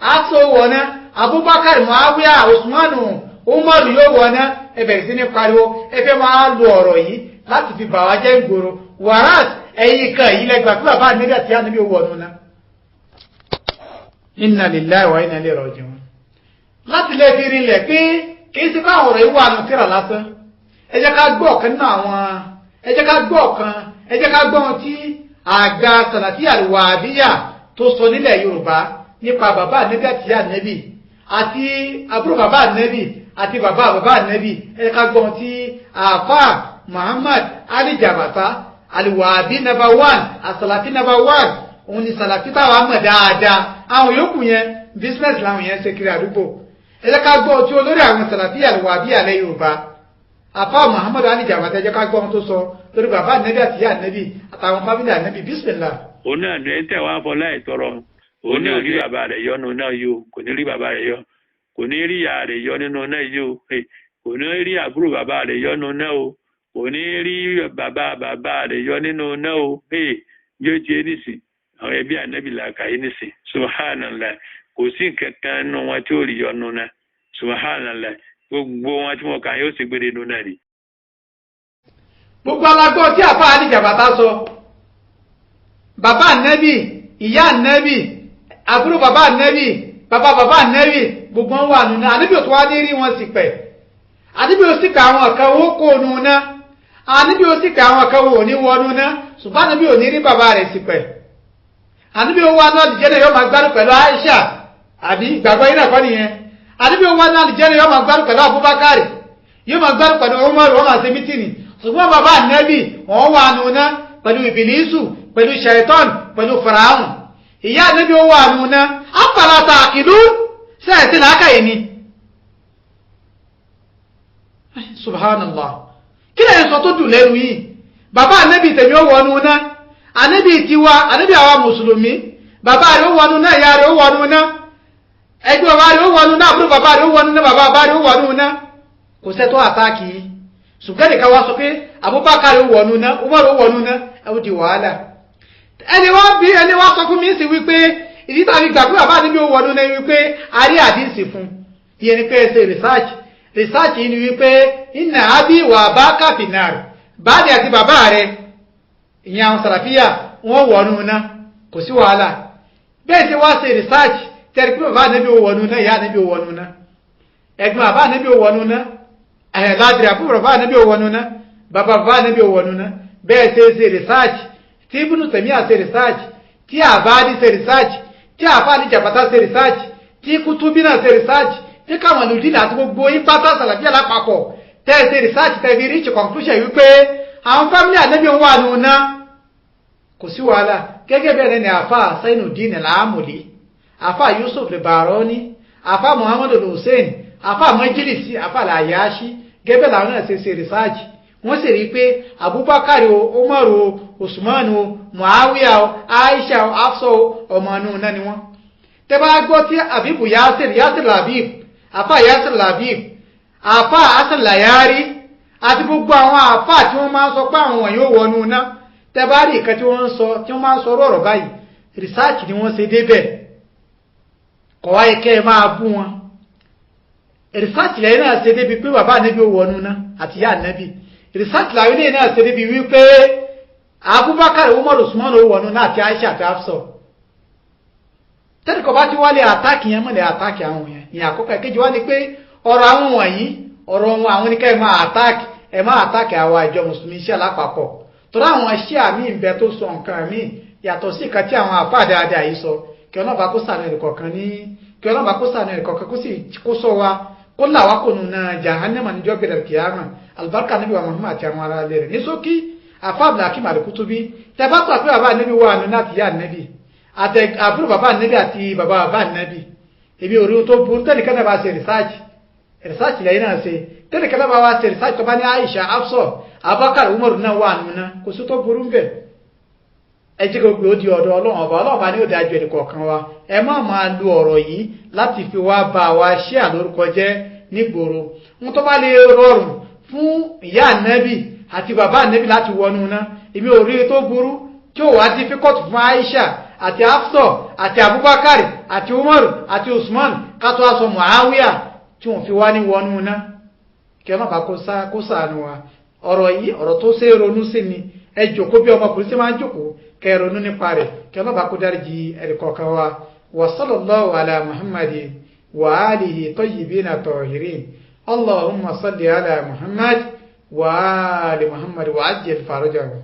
Hafsa wọ̀ná Abubakar Muawiya Usmanu Umar yóò wọ̀ná ẹ bẹ̀rẹ̀ sí ní pariwo ẹ fẹ́ máa lo ọ̀rọ̀ yìí láti fi bà wá jẹ́ ìgboro wàrás ẹ̀yìn kan yìí lẹ́gbàá pé bàbá Ànábì àti Ànábì wọ̀nú náà inna lillahi wa inna ilaihi raji'un láti lè fi rinlẹ̀ pé kìí sí káwọn ọ̀rọ̀ ìwà ànú tíra lásán ẹ jẹ́ ká gbọ́ ọ̀kan nínú àwọn ẹ jẹ́ ká gbọ́ wọn tí àgbà Salafiyya al-Wahhabiyya tó sọ nílẹ̀ Yorùbá nípa bàbá Ànábì àti ìyá Ànábì àti àbúrò bàbá Ànábì àti bàbá Ànábì ẹ jẹ́ ká gbọ́ wọn tí àfà Muhammad Ali Jabata al-Wahhabi number 1 as-Salafi number 1 òun ni Salafi táwa mọ̀ dáadáa àwọn yòókù yẹn business làwọn yẹn ṣe kiri àdúgbò ẹ jẹ́ ká gbọ́ tí olórí àwọn Salafiyya al-Wahhabiyya alẹ́ Yorùbá àfáà Muhammad Ali Jabata ẹ jẹ́ ká gbọ́ ohun tó sọ lórí bàbá Ànábì àti ìyá Ànábì àtàwọn fámílì Ànábì bismillah. òun náà ní tẹ̀ wá fọlá ìtọrọ òun ní rí bàbá rẹ̀ yọ nínú náà yìí o kò ní rí bàbá rẹ̀ yọ kò ní rí ìyá rẹ̀ yọ nínú náà yìí o kò ní rí àbúrò bàbá rẹ̀ yọ nínú náà o kò ní rí bàbá rẹ̀ yọ nínú náà o yóò jẹ́ nísì àwọn ẹbí Ànábì làkàyé nísì subhanallah kò sí nǹkan kan nínú wọn tí ó rí yọ nínú náà subhanallah gbogbo wọn tí wọn kà yóò sì gbére nínú náà rí. gbogbo alágbó tí àfáà Ali Jabata sọ bàbá Ànábì ìyá Ànábì àbúrò bàbá Ànábì bàbá Ànábì gbogbo wọn wà nínú Ànábì ò tó wá ní rí wọn sì pẹ̀ Ànábì ò sì pẹ̀ àwọn kan ó kó nù ná Ànábì ò sì pẹ̀ àwọn kan ò ní wọnú ná ṣùgbọ́n Ànábì ò ní rí bàbá rẹ̀ sì pẹ̀ Ànábì ò wá náà dìjẹ́ náà yóò máa gbádùn pẹ̀lú Aisha àbí ìgbàgbọ́ yín náà kọ́ nìyẹn Ànábì ò wá náà dìjẹ́ náà yóò máa gbádùn pẹ̀lú Abubakar yóò máa gbádùn pẹ̀lú Umar wọ́n máa ṣe mítìnì ṣùgbọ́n bàbá Ànábì wọ́n wà nù ná pẹ̀lú Ìbílísù pẹ̀lú Ṣaitan pẹ̀lú Fáráò ìyá Ànábì ó wà nù ná afala ta'qilun sẹ́ẹ̀tì làákàyè ni subhanallah kí lẹ́yìn sọ tó dùn lẹ́nu yìí bàbá Ànábì tèmi ó wọnú ná Ànábì tiwa Ànábì àwa mùsùlùmí bàbá rẹ̀ ó wọnú ná ìyá rẹ̀ ó wọnú ná ẹgbẹ́ bàbá rẹ̀ ó wọnú náà àbúrò bàbá rẹ̀ ó wọnú náà bàbá bàbá rẹ̀ ó wọnú náà kò sẹ́ tó àtàkì ṣùgbọ́n nìkan wá sọ pé Abubakar ó wọnú náà Umar ó wọnú náà ẹ ó di wàhálà ẹni wá sọ fún mi sí wípé ìdí tàbí gbà pé bàbá níbi ó wọnú náà wípé a rí àdínsì fún ìyẹn ni pé ẹ ṣe research yìí ni wípé inna abi wa abaka finnar báàdì àti bàbá rẹ̀ ìyẹn àwọn sàràfíà wọ́n wọnú náà kò sí wàhálà bẹ́ẹ̀ tí wá ṣe research tẹ́rì pé bàbá níbi ó wọnú náà ìyá níbi ó wọnú náà ẹ̀gbọ́n bàbá níbi ó wọnú náà ládìrí àbúrò bàbá níbi ó wọnú náà bàbá níbi ó wọnú náà bẹ́ẹ̀ ṣe research tí Ibn Taymiyyah ṣe research tí Àbádì ṣe research tí àfáàní jàbátá ṣe research tí Kutubi náà ṣe research tí Kamaludin àti gbogbo yín pátá Sàlàfíà lápapọ̀ tẹ́ ṣe research tẹ́ fi reach conclusion wípé àwọn family ànábì ń wà nù náà kò sí wàhálà gẹ́gẹ́ bẹ́ẹ̀ ni àfáà Zainuddin al-Amuli àfáà Yusuf al-Barani àfáà Muhammad al-Hussein àfáà Majlisi àfáà al-Ayashi gẹ́gẹ́ làwọn náà ṣe research wọ́n sì rí pé Abubakar o Umar o Usman o Muawiya o Aisha o Hafsa o ọmọ inú náà ni wọ́n tẹ́ bá gbọ́ tí Habibu Yasir Labib àfáà Yasir Labib àfáà Hasan Layari àti gbogbo àwọn àfáà tí wọ́n máa ń sọ pé àwọn wọ̀nyí ó wọnú náà tẹ́ bá rí ìkan tí wọ́n máa ń sọ ọ̀rọ̀ báyìí research ni wọ́n ṣe débẹ̀ kọ̀ wáyé kẹ́ ẹ máa bú wọn research lẹ́yìn náà ṣe débi pé bàbá ànábì ó wọnú náà àti ìyá ànábì research làwọn ilé náà ṣe débi wípé Abubakar Umar Usman ó wọnú náà àti Aisha àti Hafsa tẹ́lẹ̀kọ̀ bá ti wálé àtàkì yẹn mọ́lẹ̀ àtàkì àwọn yẹn ní àkọ́kọ́ ìkejì wá ní pé ọ̀rọ̀ àwọn wọ̀nyí ọ̀rọ̀ wọn àwọn oníkẹ́ ẹ máa àtàkì àwọn ìjọ mùsùlùmí iṣẹ́ lápapọ̀ tọ́lá àwọn iṣẹ́ àmì ìbẹ tó sọ nǹkan míì yàtọ̀ sí ìkan tí àwọn àfáà dáadáa yìí sọ kí ọlọ́ba kó sànù ẹnìkọ̀ọ̀kan kó sì kó sọ wa kó là wá kò nù náà jahannama níjọ́ gbẹ̀dẹ̀ kìámà alibarika níbi wa Muhammad àti àwọn ará ilé rẹ̀ ní ṣókí àfáà Abdulhakeem Al-Kutubi tẹ bá tó àpé bàbá níbi wà nù náà ti yá nẹ́bì àbúrò bàbá nẹ́bì àti bàbá nẹ́bì èmi ò rí tó burú tẹ́nìkan náà bá ṣe research lẹ́yìn náà ṣe tẹ́nìkan náà bá wá ṣe research tó bá ní Aisha Hafsa Abubakar Umar náà wà nù náà kò sí tó burú bẹ́ẹ̀ ẹ jẹ́ gbogbo ó di ọ̀dọ̀ Ọlọ́run bá ní òde àjọ ẹnìkọ̀ọ̀kan wa ẹ má máa lu ọ̀rọ̀ yìí láti fi wá bá wa ṣé àlórúkọ jẹ́ nígboro wọn tó bá lè rọrùn fún ìyá ànábì àti bàbá ànábì láti wọnú náà èmi ò rí tó burú tí ó wá di fíkọ́tù fún Aisha àti Hafsa àti Abubakar àti Umar àti Usman kátó aṣọ Muawiya tí wọ́n fi wá ní wọnú náà kí ọmọ bá kó sàánú wa ọ̀rọ̀ yìí ọ̀rọ̀ tó ṣe ronú sí ni ẹ jókòó bí ọmọkùnrin sí máa ń jókòó kẹ́ ronú nípa rẹ̀ kí ọmọ bá kó dáríjì ẹnìkọ̀ọ̀kan wa wa sallallahu ala Muhammadin wa alihi tayyibina tahirin Allahumma salli ala Muhammad wa ali Muhammad wa ajjil farajahu.